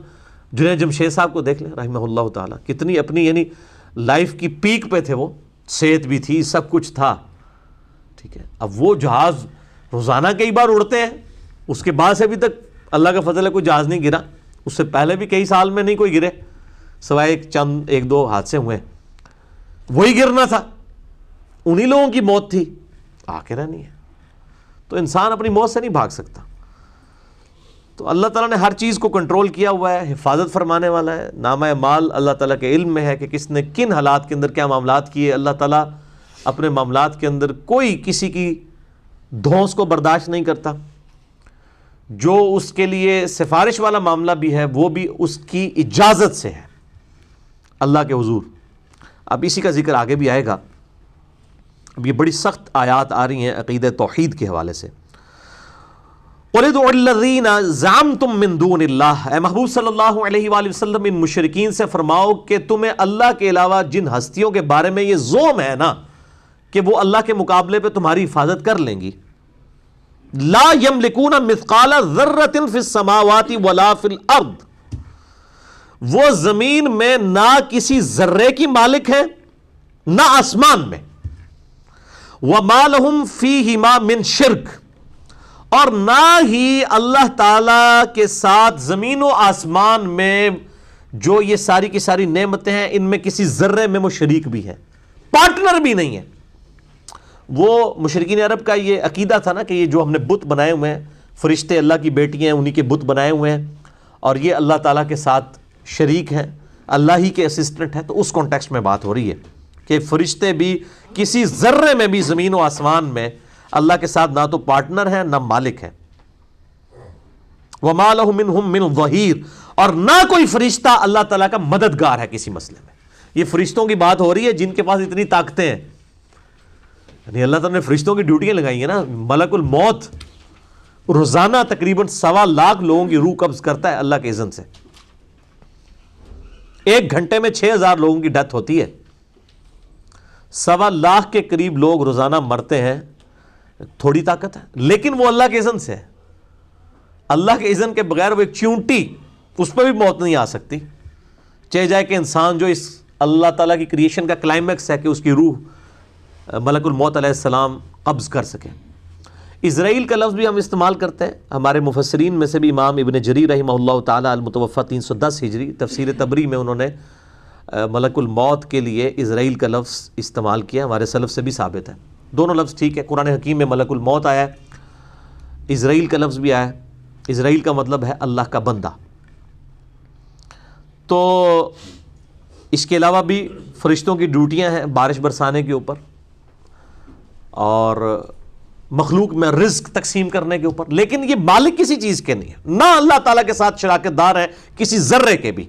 جنید جمشید صاحب کو دیکھ لیں رحمہ اللہ تعالیٰ، کتنی اپنی یعنی لائف کی پیک پہ تھے، وہ صحت بھی تھی، سب کچھ تھا، ٹھیک ہے۔ اب وہ جہاز روزانہ کئی بار اڑتے ہیں، اس کے بعد سے ابھی تک اللہ کا فضل ہے کوئی جہاز نہیں گرا، اس سے پہلے بھی کئی سال میں نہیں کوئی گرے، سوائے ایک دو حادثے ہوئے، وہی گرنا تھا، انہی لوگوں کی موت تھی، آخر نہیں ہے۔ تو انسان اپنی موت سے نہیں بھاگ سکتا۔ تو اللہ تعالیٰ نے ہر چیز کو کنٹرول کیا ہوا ہے، حفاظت فرمانے والا ہے۔ نامہ اعمال اللہ تعالیٰ کے علم میں ہے کہ کس نے کن حالات کے اندر کیا معاملات کیے۔ اللہ تعالیٰ اپنے معاملات کے اندر کوئی کسی کی دھونس کو برداشت نہیں کرتا۔ جو اس کے لیے سفارش والا معاملہ بھی ہے وہ بھی اس کی اجازت سے ہے اللہ کے حضور۔ اب اسی کا ذکر آگے بھی آئے گا۔ اب یہ بڑی سخت آیات آ رہی ہیں عقیدہ توحید کے حوالے سے۔ قُلِ ادْعُوا الَّذِينَ زَعَمْتُم مِّن دُونِ اللَّهِ، اے محبوب صلی اللہ علیہ وآلہ وسلم ان مشرکین سے فرماؤ کہ تمہیں اللہ کے علاوہ جن ہستیوں کے بارے میں یہ زعم ہے نا کہ وہ اللہ کے مقابلے پہ تمہاری حفاظت کر لیں گی، لا یملکون مثقال ذرۃ فی السماوات ولا فی الارض، وہ زمین میں نہ کسی ذرے کی مالک ہیں نہ آسمان میں، وما لہم فیہما من شرک، اور نہ ہی اللہ تعالی کے ساتھ زمین و آسمان میں جو یہ ساری کی ساری نعمتیں ہیں ان میں کسی ذرے میں وہ شریک بھی ہیں، پارٹنر بھی نہیں ہے۔ وہ مشرکین عرب کا یہ عقیدہ تھا نا کہ یہ جو ہم نے بت بنائے ہوئے ہیں، فرشتے اللہ کی بیٹی ہیں، انہی کے بت بنائے ہوئے ہیں اور یہ اللہ تعالیٰ کے ساتھ شریک ہیں، اللہ ہی کے اسسٹنٹ ہیں۔ تو اس کانٹیکسٹ میں بات ہو رہی ہے کہ فرشتے بھی کسی ذرے میں بھی زمین و آسمان میں اللہ کے ساتھ نہ تو پارٹنر ہیں نہ مالک ہیں۔ وَمَا لَهُ مِنْهُمْ مِنْ ظَهِيرٍ، اور نہ کوئی فرشتہ اللہ تعالیٰ کا مددگار ہے کسی مسئلے میں۔ یہ فرشتوں کی بات ہو رہی ہے جن کے پاس اتنی طاقتیں ہیں، یعنی اللہ تعالیٰ نے فرشتوں کی ڈیوٹیاں لگائی ہیں نا۔ ملک الموت روزانہ تقریباً 1.25 لاکھ لوگوں کی روح قبض کرتا ہے اللہ کے اذن سے۔ 1 گھنٹے میں 6000 لوگوں کی ڈیتھ ہوتی ہے، 1.25 لاکھ کے قریب لوگ روزانہ مرتے ہیں۔ تھوڑی طاقت ہے لیکن وہ اللہ کے اذن سے ہے۔ اللہ کے اذن کے بغیر وہ ایک چیونٹی، اس پہ بھی موت نہیں آ سکتی، چاہے جائے کہ انسان جو اس اللہ تعالیٰ کی کریشن کا کلائمیکس ہے کہ اس کی روح ملک الموت علیہ السلام قبض کر سکے۔ اسرائیل کا لفظ بھی ہم استعمال کرتے ہیں. ہمارے مفسرین میں سے بھی امام ابن جریر رحمہ اللہ تعالی المتوفی 310 ہجری تفسیر تبری میں انہوں نے ملک الموت کے لیے اسرائیل کا لفظ استعمال کیا. ہمارے سلف سے بھی ثابت ہے. دونوں لفظ ٹھیک ہے. قرآن حکیم میں ملک الموت آیا ہے, اسرائیل کا لفظ بھی آیا ہے. اسرائیل کا مطلب ہے اللہ کا بندہ. تو اس کے علاوہ بھی فرشتوں کی ڈیوٹیاں ہیں بارش برسانے کے اوپر اور مخلوق میں رزق تقسیم کرنے کے اوپر, لیکن یہ مالک کسی چیز کے نہیں ہے, نہ اللہ تعالیٰ کے ساتھ شراکت دار ہے کسی ذرے کے بھی.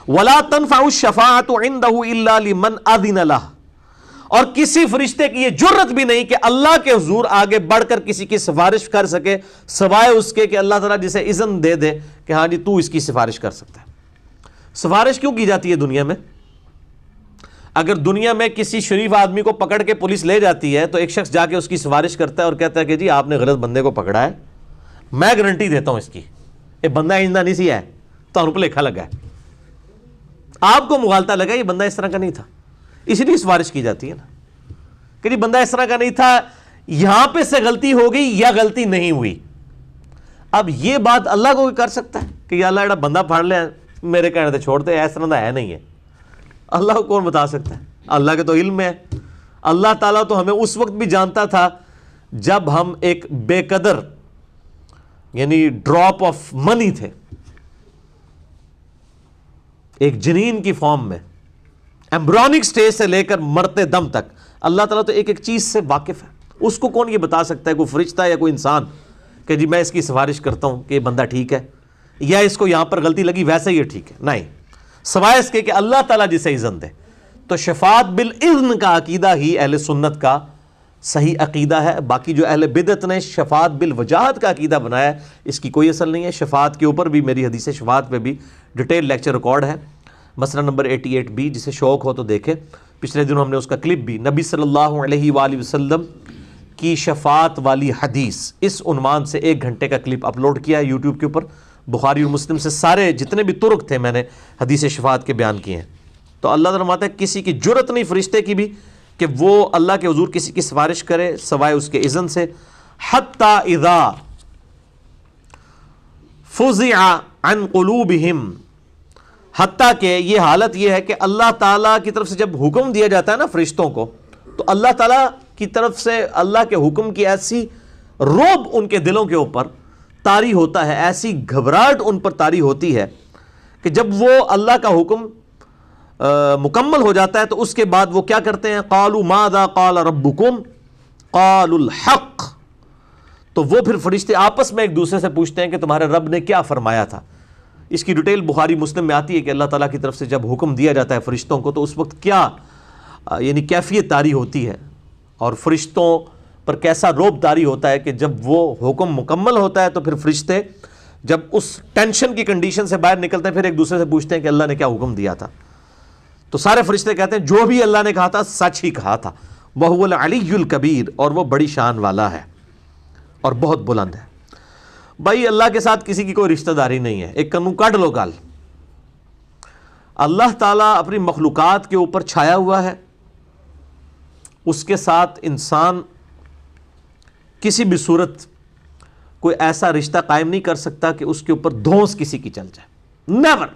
وَلَا تَنْفَعُ الشَّفَاعَةُ عِنْدَهُ إِلَّا لِمَنْ أَذِنَ لَهُ, اور کسی فرشتے کی یہ جرت بھی نہیں کہ اللہ کے حضور آگے بڑھ کر کسی کی سفارش کر سکے سوائے اس کے کہ اللہ تعالیٰ جسے اذن دے دے کہ ہاں جی تو اس کی سفارش کر سکتا ہے. سفارش کیوں کی جاتی ہے دنیا میں؟ اگر دنیا میں کسی شریف آدمی کو پکڑ کے پولیس لے جاتی ہے تو ایک شخص جا کے اس کی سفارش کرتا ہے اور کہتا ہے کہ جی آپ نے غلط بندے کو پکڑا ہے, میں گارنٹی دیتا ہوں اس کی, یہ بندہ آئندہ نہیں سی ہے تو ان کو لکھا لگا ہے, آپ کو مغالطہ لگا یہ بندہ اس طرح کا نہیں تھا, اسی لیے سفارش کی جاتی ہے نا کہ جی بندہ اس طرح کا نہیں تھا, یہاں پہ سے غلطی ہو گئی یا غلطی نہیں ہوئی. اب یہ بات اللہ کو کر سکتا ہے کہ یا اللہ ایڈا بندہ پھاڑ لیا میرے کہنے سے چھوڑ دے, اس طرح کا ہے نہیں ہے. اللہ کو کون بتا سکتا ہے؟ اللہ کے تو علم میں ہے. اللہ تعالیٰ تو ہمیں اس وقت بھی جانتا تھا جب ہم ایک بے قدر یعنی ڈراپ آف منی تھے, ایک جنین کی فارم میں, ایمبرونک سٹیج سے لے کر مرتے دم تک. اللہ تعالیٰ تو ایک ایک چیز سے واقف ہے. اس کو کون یہ بتا سکتا ہے, کوئی فرشتہ یا کوئی انسان, کہ جی میں اس کی سفارش کرتا ہوں کہ یہ بندہ ٹھیک ہے یا اس کو یہاں پر غلطی لگی ویسے یہ ٹھیک ہے؟ نہیں, سوائے اس کے کہ اللہ تعالیٰ جسے اذن دے. تو شفاعت بالاذن کا عقیدہ ہی اہل سنت کا صحیح عقیدہ ہے. باقی جو اہل بدعت نے شفاعت بالوجاہت کا عقیدہ بنایا ہے اس کی کوئی اصل نہیں ہے. شفاعت کے اوپر بھی میری حدیث شفاعت پہ بھی ڈیٹیل لیکچر ریکارڈ ہے, مسئلہ نمبر 88B, جسے شوق ہو تو دیکھے. پچھلے دنوں ہم نے اس کا کلپ بھی نبی صلی اللہ علیہ وآلہ وسلم کی شفاعت والی حدیث اس عنوان سے 1 گھنٹے کا کلپ اپلوڈ کیا ہے یوٹیوب کے اوپر. بخاری اور مسلم سے سارے جتنے بھی طرق تھے میں نے حدیث شفاعت کے بیان کیے ہیں. تو اللہ تعالیٰ فرماتا ہے کسی کی جرت نہیں فرشتے کی بھی کہ وہ اللہ کے حضور کسی کی سفارش کرے سوائے اس کے اذن سے. حتی اذا فزع عن قلوبہم, حتیٰ کہ یہ حالت یہ ہے کہ اللہ تعالیٰ کی طرف سے جب حکم دیا جاتا ہے نا فرشتوں کو, تو اللہ تعالیٰ کی طرف سے اللہ کے حکم کی ایسی روب ان کے دلوں کے اوپر طاری ہوتا ہے, ایسی گھبراہٹ ان پر طاری ہوتی ہے کہ جب وہ اللہ کا حکم مکمل ہو جاتا ہے تو اس کے بعد وہ کیا کرتے ہیں؟ قالوا ماذا قال ربکم قالوا الحق. تو وہ پھر فرشتے آپس میں ایک دوسرے سے پوچھتے ہیں کہ تمہارے رب نے کیا فرمایا تھا. اس کی ڈیٹیل بخاری مسلم میں آتی ہے کہ اللہ تعالیٰ کی طرف سے جب حکم دیا جاتا ہے فرشتوں کو تو اس وقت کیا یعنی کیفیت طاری ہوتی ہے اور فرشتوں پر کیسا روب طاری ہوتا ہے کہ جب وہ حکم مکمل ہوتا ہے تو پھر فرشتے جب اس ٹینشن کی کنڈیشن سے باہر نکلتے ہیں پھر ایک دوسرے سے پوچھتے ہیں کہ اللہ نے کیا حکم دیا تھا. تو سارے فرشتے کہتے ہیں جو بھی اللہ نے کہا تھا سچ ہی کہا تھا. وَهُوَ الْعَلِيُّ الْكَبِيرُ, اور وہ بڑی شان والا ہے اور بہت بلند ہے. بھائی اللہ کے ساتھ کسی کی کوئی رشتہ داری نہیں ہے. ایک کنو کاٹ لو گال. اللہ تعالیٰ اپنی مخلوقات کے اوپر چھایا ہوا ہے, اس کے ساتھ انسان کسی بھی صورت کوئی ایسا رشتہ قائم نہیں کر سکتا کہ اس کے اوپر دھونس کسی کی چل جائے. نیور,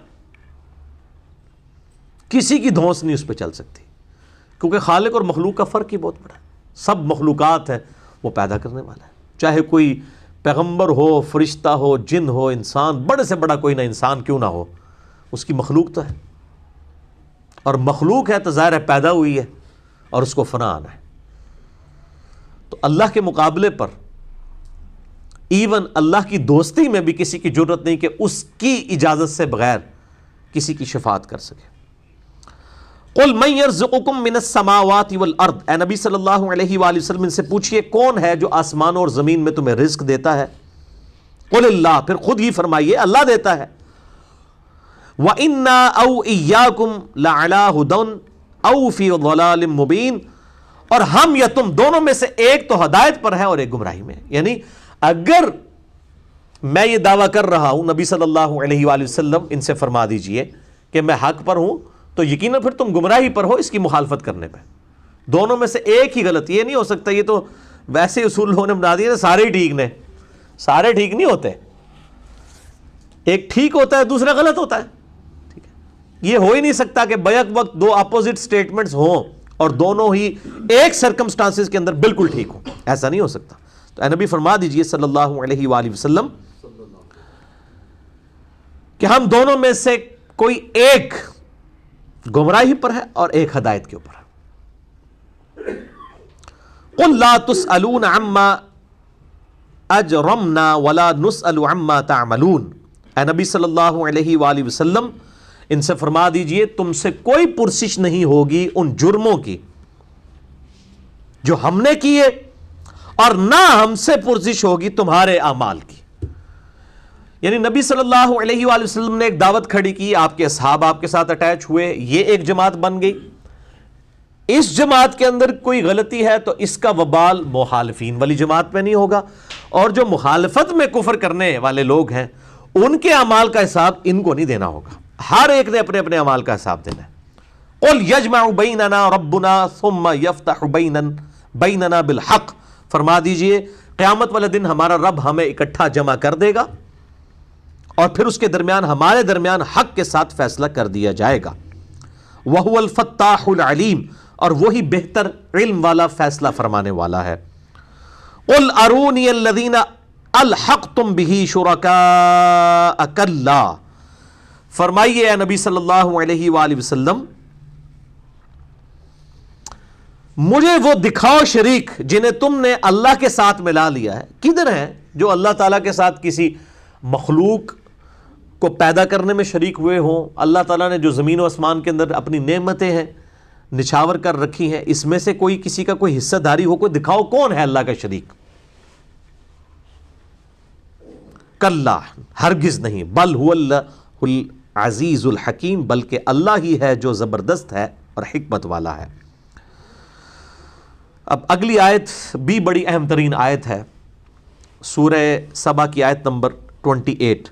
کسی کی دھونس نہیں اس پہ چل سکتی, کیونکہ خالق اور مخلوق کا فرق ہی بہت بڑا ہے. سب مخلوقات ہیں وہ پیدا کرنے والا ہے, چاہے کوئی پیغمبر ہو, فرشتہ ہو, جن ہو, انسان, بڑے سے بڑا کوئی نہ انسان کیوں نہ ہو, اس کی مخلوق تو ہے, اور مخلوق ہے تو ظاہر ہے پیدا ہوئی ہے اور اس کو فنا آنا ہے. تو اللہ کے مقابلے پر ایون اللہ کی دوستی میں بھی کسی کی جرت نہیں کہ اس کی اجازت سے بغیر کسی کی شفاعت کر سکے. قل من یرزقکم من السماوات والارض, اے نبی صلی اللہ علیہ وآلہ وسلم ان سے پوچھئے کون ہے جو آسمانوں اور زمین میں تمہیں رزق دیتا ہے؟ قل اللہ, پھر خود ہی فرمائیے اللہ دیتا ہے. وَإِنَّا أَوْ إِيَّاكُمْ لَعَلَىٰ هُدًى أَوْ فِي ضَلَالٍ مُبِينٍ, اور ہم یا تم دونوں میں سے ایک تو ہدایت پر ہے اور ایک گمراہی میں. یعنی اگر میں یہ دعویٰ کر رہا ہوں نبی صلی اللہ علیہ وآلہ وسلم ان سے فرما دیجئے کہ میں حق پر ہوں, تو یقیناً پھر تم گمراہی پر ہو اس کی مخالفت کرنے پہ. دونوں میں سے ایک ہی غلط, یہ نہیں ہو سکتا یہ تو ویسے اصول لوگوں نے بنا دیے سارے ہی ٹھیک نے. سارے ٹھیک نہیں ہوتے, ایک ٹھیک ہوتا ہے دوسرا غلط ہوتا ہے. ٹھیک ہے, یہ ہو ہی نہیں سکتا کہ بیک وقت دو اپوزٹ سٹیٹمنٹس ہوں اور دونوں ہی ایک سرکمسٹانسز کے اندر بالکل ٹھیک ہوں, ایسا نہیں ہو سکتا. تو اے نبی فرما دیجئے صلی اللہ علیہ وآلہ وسلم کہ ہم دونوں میں سے کوئی ایک گمراہی پر ہے اور ایک ہدایت کے اوپر ہے. قل لا تسألون عما اجرمنا ولا نسأل عما تعملون. اے نبی صلی اللہ علیہ وآلہ وسلم ان سے فرما دیجئے تم سے کوئی پرسش نہیں ہوگی ان جرموں کی جو ہم نے کیے, اور نہ ہم سے پرسش ہوگی تمہارے اعمال کی. یعنی نبی صلی اللہ علیہ وآلہ وسلم نے ایک دعوت کھڑی کی, آپ کے اصحاب آپ کے ساتھ اٹیچ ہوئے, یہ ایک جماعت بن گئی. اس جماعت کے اندر کوئی غلطی ہے تو اس کا وبال مخالفین والی جماعت پہ نہیں ہوگا, اور جو مخالفت میں کفر کرنے والے لوگ ہیں ان کے اعمال کا حساب ان کو نہیں دینا ہوگا. ہر ایک نے اپنے اپنے اعمال کا حساب دینا ہے. قل یجمع بیننا ربنا ثم یفتح بیننا بالحق. فرما دیجئے قیامت والے دن ہمارا رب ہمیں اکٹھا جمع کر دے گا اور پھر اس کے درمیان ہمارے درمیان حق کے ساتھ فیصلہ کر دیا جائے گا. وَهُوَ الْفَتَّاحُ الْعَلِيمُ, اور وہی بہتر علم والا فیصلہ فرمانے والا ہے. قُلْ أَرُونِيَ الَّذِينَ أَلْحَقْتُمْ بِهِ شُرَكَاءَ كَلَّا. فرمائیے اے نبی صلی اللہ علیہ وآلہ وسلم مجھے وہ دکھاؤ شریک جنہیں تم نے اللہ کے ساتھ ملا لیا ہے. کدھر ہیں جو اللہ تعالیٰ کے ساتھ کسی مخلوق کو پیدا کرنے میں شریک ہوئے ہوں؟ اللہ تعالیٰ نے جو زمین و آسمان کے اندر اپنی نعمتیں ہیں نچھاور کر رکھی ہیں, اس میں سے کوئی کسی کا کوئی حصہ داری ہو, کوئی دکھاؤ کون ہے اللہ کا شریک. کلا, ہرگز نہیں. بل هو اللہ العزیز الحکیم, بلکہ اللہ ہی ہے جو زبردست ہے اور حکمت والا ہے. اب اگلی آیت بھی بڑی اہم ترین آیت ہے, سورہ سبا کی آیت نمبر 28.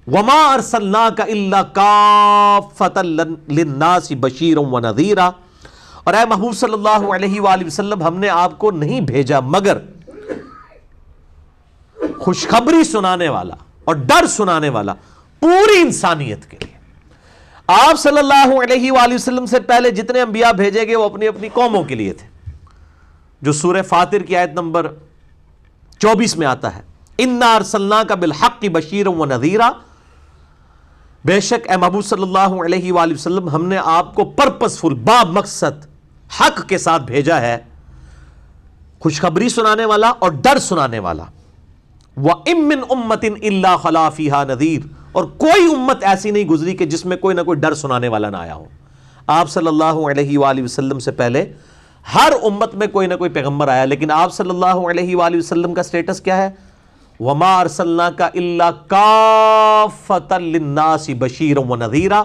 وما ارسلناک الا کافۃ للناس بشیرا ونذیرا. اور اے محبوب صلی اللہ علیہ وآلہ وسلم ہم نے آپ کو نہیں بھیجا مگر خوشخبری سنانے والا اور ڈر سنانے والا پوری انسانیت کے لیے. آپ صلی اللہ علیہ وآلہ وسلم سے پہلے جتنے انبیاء بھیجے گئے وہ اپنی اپنی قوموں کے لیے تھے, جو سورہ فاطر کی آیت نمبر 24 میں آتا ہے. اِنَّا أَرْسَلْنَاكَ بِالْحَقِّ بَشِيرًا وَنَذِيرًا. بے شک اے محبوب صلی اللہ علیہ وآلہ وسلم ہم نے آپ کو پرپسفل با مقصد حق کے ساتھ بھیجا ہے, خوشخبری سنانے والا اور ڈر سنانے والا. وَإِن مِّنْ أُمَّةٍ إِلَّا خَلَا فِيهَا نَذِيرٌ. اور کوئی امت ایسی نہیں گزری کہ جس میں کوئی نہ کوئی ڈر سنانے والا نہ آیا ہو. آپ صلی اللہ علیہ وآلہ وسلم سے پہلے ہر امت میں کوئی نہ کوئی پیغمبر آیا, لیکن آپ صلی اللہ علیہ وآلہ وسلم کا سٹیٹس کیا ہے؟ وَمَا أَرْسَلْنَاكَ إِلَّا كَافَّةً لِلنَّاسِ بَشِيرًا وَنَذِيرًا.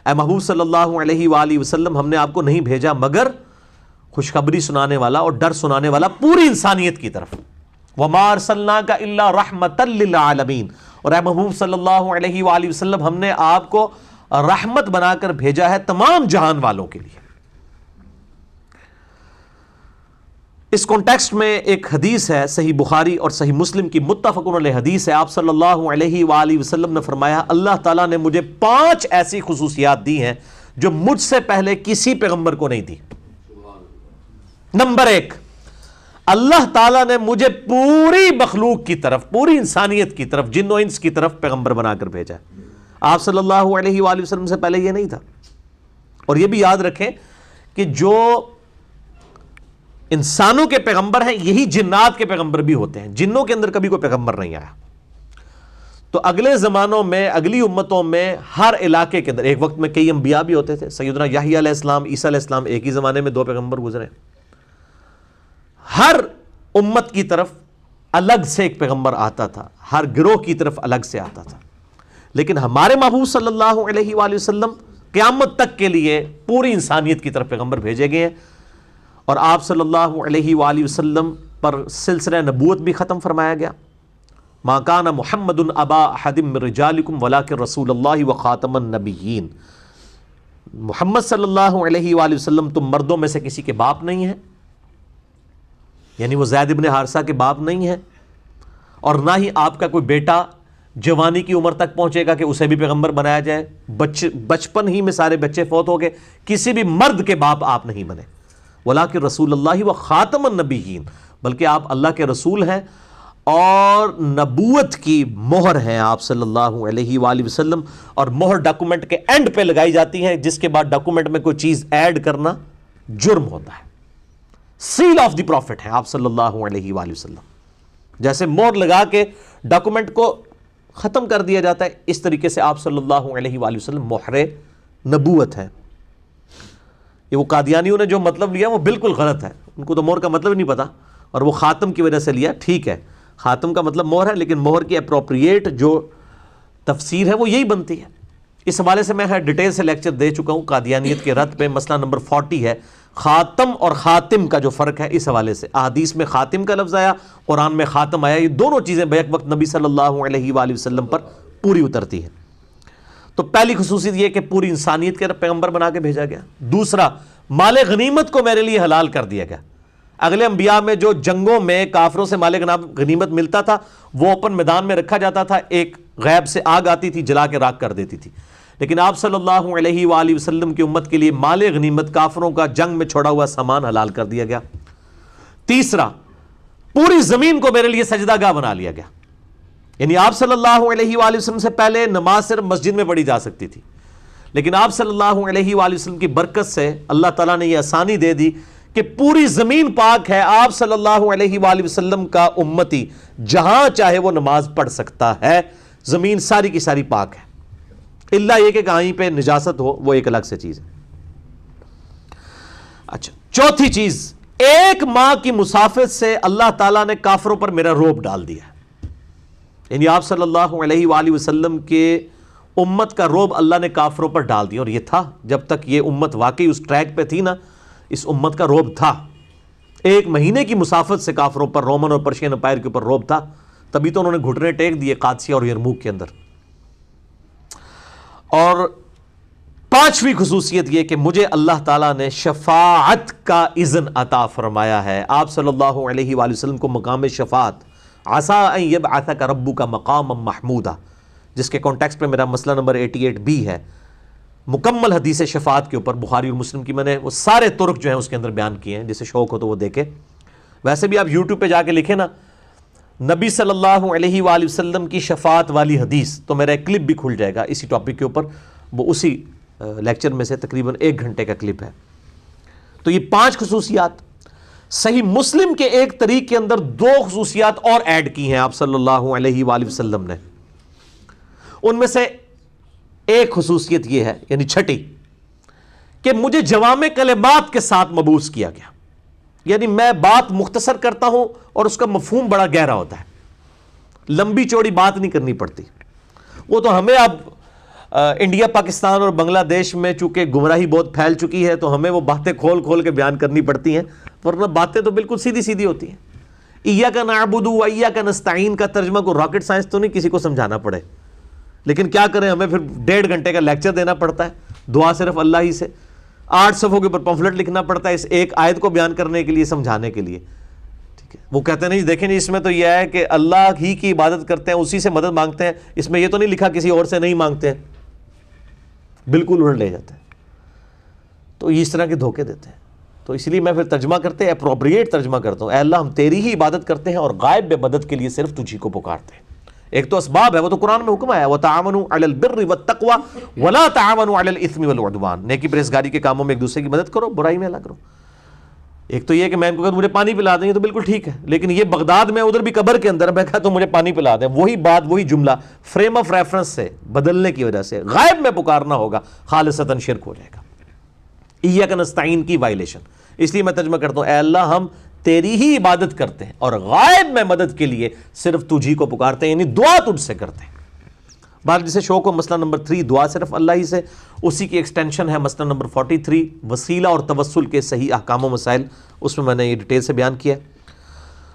اے محبوب صلی اللہ علیہ وآلہ وسلم ہم نے آپ کو نہیں بھیجا مگر خوشخبری سنانے والا اور ڈر سنانے والا پوری انسانیت کی طرف. وَمَا أَرْسَلْنَاكَ إِلَّا رَحْمَةً لِلْعَالَمِينَ. اور اے محبوب صلی اللہ علیہ وآلہ وسلم ہم نے آپ کو رحمت بنا کر بھیجا ہے تمام جہان والوں کے لیے. اس کانٹیکسٹ میں ایک حدیث ہے, صحیح بخاری اور صحیح مسلم کی متفق علیہ حدیث ہے. آپ صلی اللہ علیہ وآلہ وسلم نے فرمایا اللہ تعالیٰ نے مجھے 5 ایسی خصوصیات دی ہیں جو مجھ سے پہلے کسی پیغمبر کو نہیں دی. نمبر 1, اللہ تعالیٰ نے مجھے پوری مخلوق کی طرف, پوری انسانیت کی طرف, جن و انس کی طرف پیغمبر بنا کر بھیجا ہے. آپ صلی اللہ علیہ وآلہ وسلم سے پہلے یہ نہیں تھا. اور یہ بھی یاد رکھیں کہ جو انسانوں کے پیغمبر ہیں یہی جنات کے پیغمبر بھی ہوتے ہیں, جنوں کے اندر کبھی کوئی پیغمبر نہیں آیا. تو اگلے زمانوں میں, اگلی امتوں میں, ہر علاقے کے اندر ایک وقت میں کئی انبیاء بھی ہوتے تھے. سیدنا یحییٰ علیہ السلام, عیسیٰ علیہ السلام, ایک ہی زمانے میں 2 پیغمبر گزرے. ہر امت کی طرف الگ سے ایک پیغمبر آتا تھا, ہر گروہ کی طرف الگ سے آتا تھا. لیکن ہمارے محبوب صلی اللہ علیہ وآلہ وسلم قیامت تک کے لیے پوری انسانیت کی طرف پیغمبر بھیجے گئے ہیں. اور آپ صلی اللہ علیہ وآلہ وسلم پر سلسلہ نبوت بھی ختم فرمایا گیا. ما کان محمد ابا احد من رجالکم ولکن رسول اللہ وخاتم النبیین. محمد صلی اللہ علیہ وآلہ وسلم تم مردوں میں سے کسی کے باپ نہیں ہیں یعنی وہ زید ابن حارثہ کے باپ نہیں ہیں، اور نہ ہی آپ کا کوئی بیٹا جوانی کی عمر تک پہنچے گا کہ اسے بھی پیغمبر بنایا جائے۔ بچپن ہی میں سارے بچے فوت ہو گئے، کسی بھی مرد کے باپ آپ نہیں بنے۔ وَلَٰكِن رسول اللہ و خاتم النبیین، بلکہ آپ اللہ کے رسول ہیں اور نبوت کی مہر ہیں آپ صلی اللہ علیہ وآلہ وسلم، اور مہر ڈاکومنٹ کے اینڈ پہ لگائی جاتی ہے، جس کے بعد ڈاکومنٹ میں کوئی چیز ایڈ کرنا جرم ہوتا ہے۔ سیل آف دی پروفٹ ہے آپ صلی اللہ علیہ وآلہ وسلم، جیسے مہر لگا کے ڈاکومنٹ کو ختم کر دیا جاتا ہے، اس طریقے سے آپ صلی اللہ علیہ وآلہ وسلم مہر نبوت ہے۔ یہ وہ قادیانیوں نے جو مطلب لیا وہ بالکل غلط ہے، ان کو تو مہر کا مطلب ہی نہیں پتا، اور وہ خاتم کی وجہ سے لیا۔ ٹھیک ہے، خاتم کا مطلب مہر ہے، لیکن مہر کی اپروپریٹ جو تفسیر ہے وہ یہی بنتی ہے۔ اس حوالے سے میں ڈیٹیل سے لیکچر دے چکا ہوں قادیانیت کے رد پہ، مسئلہ نمبر 40 ہے، خاتم اور خاتم کا جو فرق ہے۔ اس حوالے سے احادیث میں خاتم کا لفظ آیا، قرآن میں خاتم آیا، یہ دونوں چیزیں بیک وقت نبی صلی اللہ علیہ وآلہ وسلم پر پوری اترتی ہیں۔ تو پہلی خصوصیت یہ کہ پوری انسانیت کے پیغمبر بنا کے بھیجا گیا۔ دوسرا، مال غنیمت کو میرے لیے حلال کر دیا گیا۔ اگلے انبیاء میں جو جنگوں میں کافروں سے مال غنیمت ملتا تھا وہ اوپن میدان میں رکھا جاتا تھا، ایک غیب سے آگ آتی تھی جلا کے راکھ کر دیتی تھی، لیکن آپ صلی اللہ علیہ وآلہ وسلم کی امت کے لیے مال غنیمت کافروں کا جنگ میں چھوڑا ہوا سامان حلال کر دیا گیا۔ تیسرا، پوری زمین کو میرے لیے سجدہ گاہ بنا لیا گیا، یعنی آپ صلی اللہ علیہ وآلہ وسلم سے پہلے نماز صرف مسجد میں پڑھی جا سکتی تھی، لیکن آپ صلی اللہ علیہ وآلہ وسلم کی برکت سے اللہ تعالیٰ نے یہ آسانی دے دی کہ پوری زمین پاک ہے، آپ صلی اللہ علیہ وآلہ وسلم کا امتی جہاں چاہے وہ نماز پڑھ سکتا ہے، زمین ساری کی ساری پاک ہے، اللہ یہ کہ کہیں پہ نجاست ہو، وہ ایک الگ سے چیز ہے۔ اچھا، چوتھی چیز، ایک ماہ کی مسافت سے اللہ تعالیٰ نے کافروں پر میرا رعب ڈال دیا، یعنی آپ صلی اللہ علیہ وآلہ وسلم کے امت کا رعب اللہ نے کافروں پر ڈال دیا، اور یہ تھا جب تک یہ امت واقعی اس ٹریک پہ تھی نا، اس امت کا رعب تھا۔ ایک مہینے کی مسافت سے کافروں پر، رومن اور پرشین امپائر کے اوپر رعب تھا، تبھی تو انہوں نے گھٹنے ٹیک دیے قادسیہ اور یرموک کے اندر۔ اور پانچویں خصوصیت یہ کہ مجھے اللہ تعالیٰ نے شفاعت کا اذن عطا فرمایا ہے، آپ صلی اللہ علیہ وآلہ وسلم کو مقام شفاعت، عسیٰ ان یبعثک ربک مقاما محمودا، جس کے کانٹیکسٹ پہ میرا مسئلہ نمبر 88B ہے، مکمل حدیث شفاعت کے اوپر، بخاری اور مسلم کی میں نے وہ سارے طرق جو ہیں اس کے اندر بیان کیے ہیں، جسے شوق ہو تو وہ دیکھے۔ ویسے بھی آپ یوٹیوب پہ جا کے لکھیں نا نبی صلی اللہ علیہ وآلہ وسلم کی شفاعت والی حدیث، تو میرا ایک کلپ بھی کھل جائے گا اسی ٹاپک کے اوپر، وہ اسی لیکچر میں سے تقریباً 1 گھنٹے کا کلپ ہے۔ تو یہ 5 خصوصیات، صحیح مسلم کے ایک طریق کے اندر 2 خصوصیات اور ایڈ کی ہیں آپ صلی اللہ علیہ وآلہ وسلم نے، ان میں سے ایک خصوصیت یہ ہے، یعنی چھٹی، کہ مجھے جوامع کلمات کے ساتھ مبعوث کیا گیا، یعنی میں بات مختصر کرتا ہوں اور اس کا مفہوم بڑا گہرا ہوتا ہے، لمبی چوڑی بات نہیں کرنی پڑتی۔ وہ تو ہمیں اب انڈیا، پاکستان اور بنگلہ دیش میں چونکہ گمراہی بہت پھیل چکی ہے تو ہمیں وہ باتیں کھول کھول کے بیان کرنی پڑتی ہیں، ورنہ باتیں تو بالکل سیدھی سیدھی ہوتی ہیں۔ ایاک نعبد و ایاک نستعین کا ترجمہ کو راکٹ سائنس تو نہیں کسی کو سمجھانا پڑے، لیکن کیا کریں، ہمیں پھر 1.5 گھنٹے کا لیکچر دینا پڑتا ہے، دعا صرف اللہ ہی سے، 8 صفحوں کے اوپر پمفلٹ لکھنا پڑتا ہے اس ایک آیت کو بیان کرنے کے لیے، سمجھانے کے لیے۔ ٹھیک ہے، وہ کہتے ہیں نہیں دیکھیں نہیں، اس میں تو یہ ہے کہ اللہ ہی کی عبادت کرتے ہیں، اسی سے مدد مانگتے ہیں، اس میں یہ تو نہیں لکھا کسی اور سے نہیں مانگتے ہیں، بالکل الٹ لے جاتے ہیں، تو اس طرح کے دھوکے دیتے ہیں۔ تو اس لیے میں پھر ترجمہ کرتے اپروپریٹ ترجمہ کرتا ہوں، اے اللہ ہم تیری ہی عبادت کرتے ہیں اور غائب میں مدد کے لیے صرف تجھی کو پکارتے ہیں۔ ایک تو اسباب ہے، وہ تو قرآن میں حکم آیا وَتَعَاوَنُوا عَلَى الْبِرِّ وَالتَّقْوَى وَلَا تَعَاوَنُوا عَلَى الْإِثْمِ وَالْعُدْوَانِ، نیکی پرہیزگاری کے کاموں میں ایک دوسرے کی مدد کرو، برائی میں نہ کرو۔ ایک تو یہ کہ میں ان کو کہتا مجھے پانی پلا دیں، یہ تو بالکل ٹھیک ہے، لیکن یہ بغداد میں ادھر بھی قبر کے اندر میں کہتا ہوں مجھے پانی پلا دیں، وہی بات وہی جملہ فریم آف ریفرنس سے بدلنے کی وجہ سے غائب میں پکارنا ہوگا، خالصتاً شرک ہو جائے گا، ایاک نستعین کی وائلیشن۔ اس لیے میں ترجمہ کرتا ہوں، اے اللہ ہم تیری ہی عبادت کرتے ہیں اور غائب میں مدد کے لیے صرف تجھی کو پکارتے ہیں، یعنی دعا تجھ سے کرتے ہیں۔ بعد جسے شوق ہو، مسئلہ نمبر 3 دعا صرف اللہ ہی سے، اسی کی ایکسٹینشن ہے مسئلہ نمبر 43 وسیلہ اور توسل کے صحیح احکام و مسائل، اس میں نے یہ ڈیٹیل سے بیان کیا۔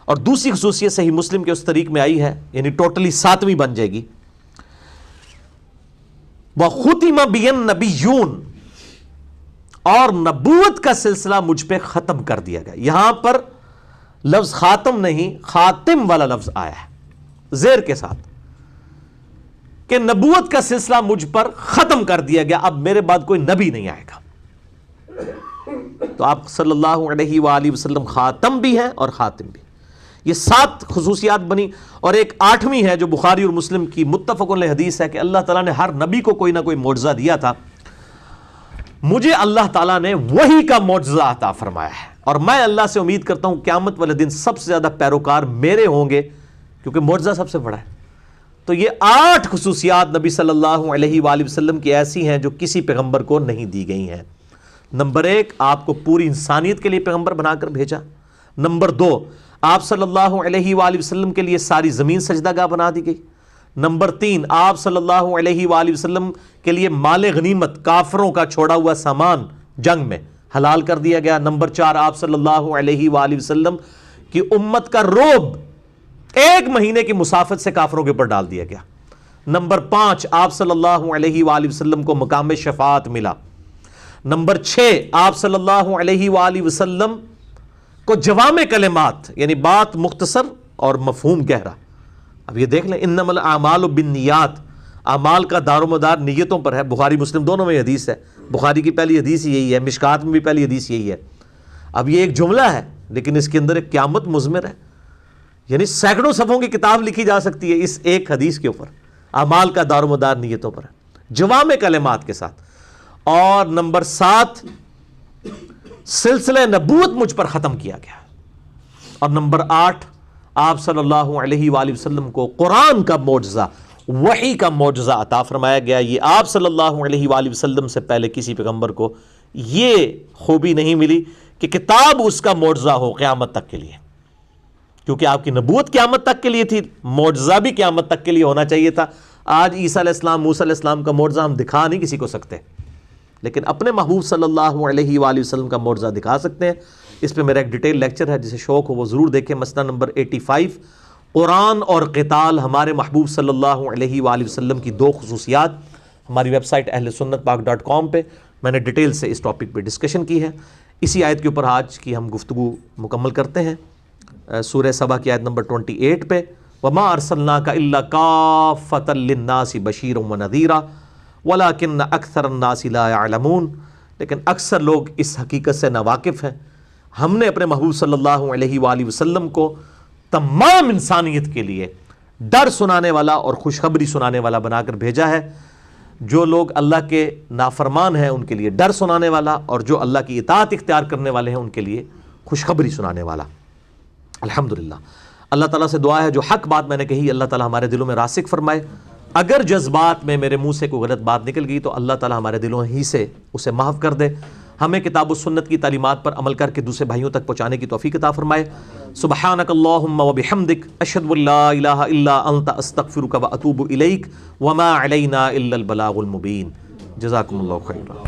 اور دوسری خصوصیت صحیح مسلم کے اس طریق میں آئی ہے، یعنی ٹوٹلی 7ویں بن جائے گی، وَخُتِمَ بِيَ النَّبِيُّونَ، اور نبوت کا سلسلہ مجھ پہ ختم کر دیا گیا۔ یہاں پر لفظ خاتم نہیں خاتم والا لفظ آیا ہے زیر کے ساتھ کہ نبوت کا سلسلہ مجھ پر ختم کر دیا گیا، اب میرے بعد کوئی نبی نہیں آئے گا۔ تو آپ صلی اللہ علیہ وآلہ وسلم خاتم بھی ہیں اور خاتم بھی۔ یہ 7 خصوصیات بنی، اور ایک 8ویں ہے جو بخاری اور مسلم کی متفق علیہ حدیث ہے کہ اللہ تعالیٰ نے ہر نبی کو کوئی نہ کوئی معجزہ دیا تھا، مجھے اللہ تعالیٰ نے وہی کا معجزہ عطا فرمایا ہے، اور میں اللہ سے امید کرتا ہوں قیامت والے دن سب سے زیادہ پیروکار میرے ہوں گے، کیونکہ معجزہ سب سے بڑا ہے۔ تو یہ 8 خصوصیات نبی صلی اللہ علیہ وآلہ وسلم کی ایسی ہیں جو کسی پیغمبر کو نہیں دی گئی ہیں۔ نمبر 1، آپ کو پوری انسانیت کے لیے پیغمبر بنا کر بھیجا۔ نمبر 2، آپ صلی اللہ علیہ وآلہ وسلم کے لیے ساری زمین سجدہ گاہ بنا دی گئی۔ نمبر 3، آپ صلی اللہ علیہ وآلہ وسلم کے لیے مال غنیمت، کافروں کا چھوڑا ہوا سامان جنگ میں حلال کر دیا گیا۔ نمبر 4، آپ صلی اللہ علیہ وآلہ وسلم کی امت کا رعب 1 مہینے کی مسافت سے کافروں کے اوپر ڈال دیا گیا۔ نمبر 5، آپ صلی اللہ علیہ وآلہ وسلم کو مقام شفاعت ملا۔ نمبر 6، آپ صلی اللہ علیہ وآلہ وسلم کو جوامع کلمات، یعنی بات مختصر اور مفہوم گہرا۔ اب یہ دیکھ لیں، انما الاعمال بالنیات، اعمال کا دار و مدار نیتوں پر ہے۔ بخاری مسلم دونوں میں حدیث ہے، بخاری کی پہلی حدیث یہی ہے، مشکات میں بھی پہلی حدیث یہی ہے۔ اب یہ ایک جملہ ہے لیکن اس کے اندر ایک قیامت مضمر ہے، یعنی سینکڑوں صفحوں کی کتاب لکھی جا سکتی ہے اس ایک حدیث کے اوپر۔ اعمال کا دار و مدار نیتوں پر ہے، جوامع کلمات کے ساتھ۔ اور نمبر 7، سلسلہ نبوت مجھ پر ختم کیا گیا۔ اور نمبر 8، آپ صلی اللہ علیہ وآلہ وسلم کو قرآن کا معجزہ، وحی کا معجزہ عطا فرمایا گیا۔ یہ آپ صلی اللہ علیہ وآلہ وسلم سے پہلے کسی پیغمبر کو یہ خوبی نہیں ملی کہ کتاب اس کا معجزہ ہو قیامت تک کے لیے، کیونکہ آپ کی نبوت قیامت تک کے لیے تھی، معجزہ بھی قیامت تک کے لیے ہونا چاہیے تھا۔ آج عیسیٰ علیہ السلام، موسیٰ علیہ السلام کا معجزہ ہم دکھا نہیں کسی کو سکتے، لیکن اپنے محبوب صلی اللہ علیہ وآلہ وسلم کا معجزہ دکھا سکتے ہیں۔ اس پہ میرا ایک ڈیٹیل لیکچر ہے، جسے شوق ہو وہ ضرور دیکھیں۔ مسئلہ نمبر 85، قرآن اور قتال، ہمارے محبوب صلی اللہ علیہ وآلہ وسلم کی 2 خصوصیات، ہماری ویب سائٹ اہلسنتپاک.com پہ میں نے ڈیٹیل سے اس ٹاپک پہ ڈسکشن کی ہے۔ اسی آیت کے اوپر آج کی ہم گفتگو مکمل کرتے ہیں، سورہ سبا کی آیت نمبر 28 پہ۔ وَمَا أَرْسَلْنَاكَ إِلَّا كَافَّةً لِلنَّاسِ بَشِيرًا وَنَذِيرًا وَلَكِنَّ أَكْثَرَ النَّاسِ لَا يَعْلَمُونَ، لیکن اکثر لوگ اس حقیقت سے ناواقف ہیں۔ ہم نے اپنے محبوب صلی اللہ علیہ وآلہ وسلم کو تمام انسانیت کے لیے ڈر سنانے والا اور خوشخبری سنانے والا بنا کر بھیجا ہے۔ جو لوگ اللہ کے نافرمان ہیں ان کے لیے ڈر سنانے والا، اور جو اللہ کی اطاعت اختیار کرنے والے ہیں ان کے لیے خوشخبری سنانے والا۔ الحمدللہ، اللہ تعالیٰ سے دعا ہے جو حق بات میں نے کہی اللہ تعالیٰ ہمارے دلوں میں راسخ فرمائے۔ اگر جذبات میں میرے منہ سے کوئی غلط بات نکل گئی تو اللہ تعالیٰ ہمارے دلوں ہی سے اسے محو کر دے، ہمیں کتاب و سنت کی تعلیمات پر عمل کر کے دوسرے بھائیوں تک پہنچانے کی توفیق عطا فرمائے۔ سبحانک اللہم و بحمدک، اشہد ان لا الہ الا انت، استغفرک و اتوب الیک، وما علینا الا البلاغ المبین۔ جزاکم اللہ خیرا۔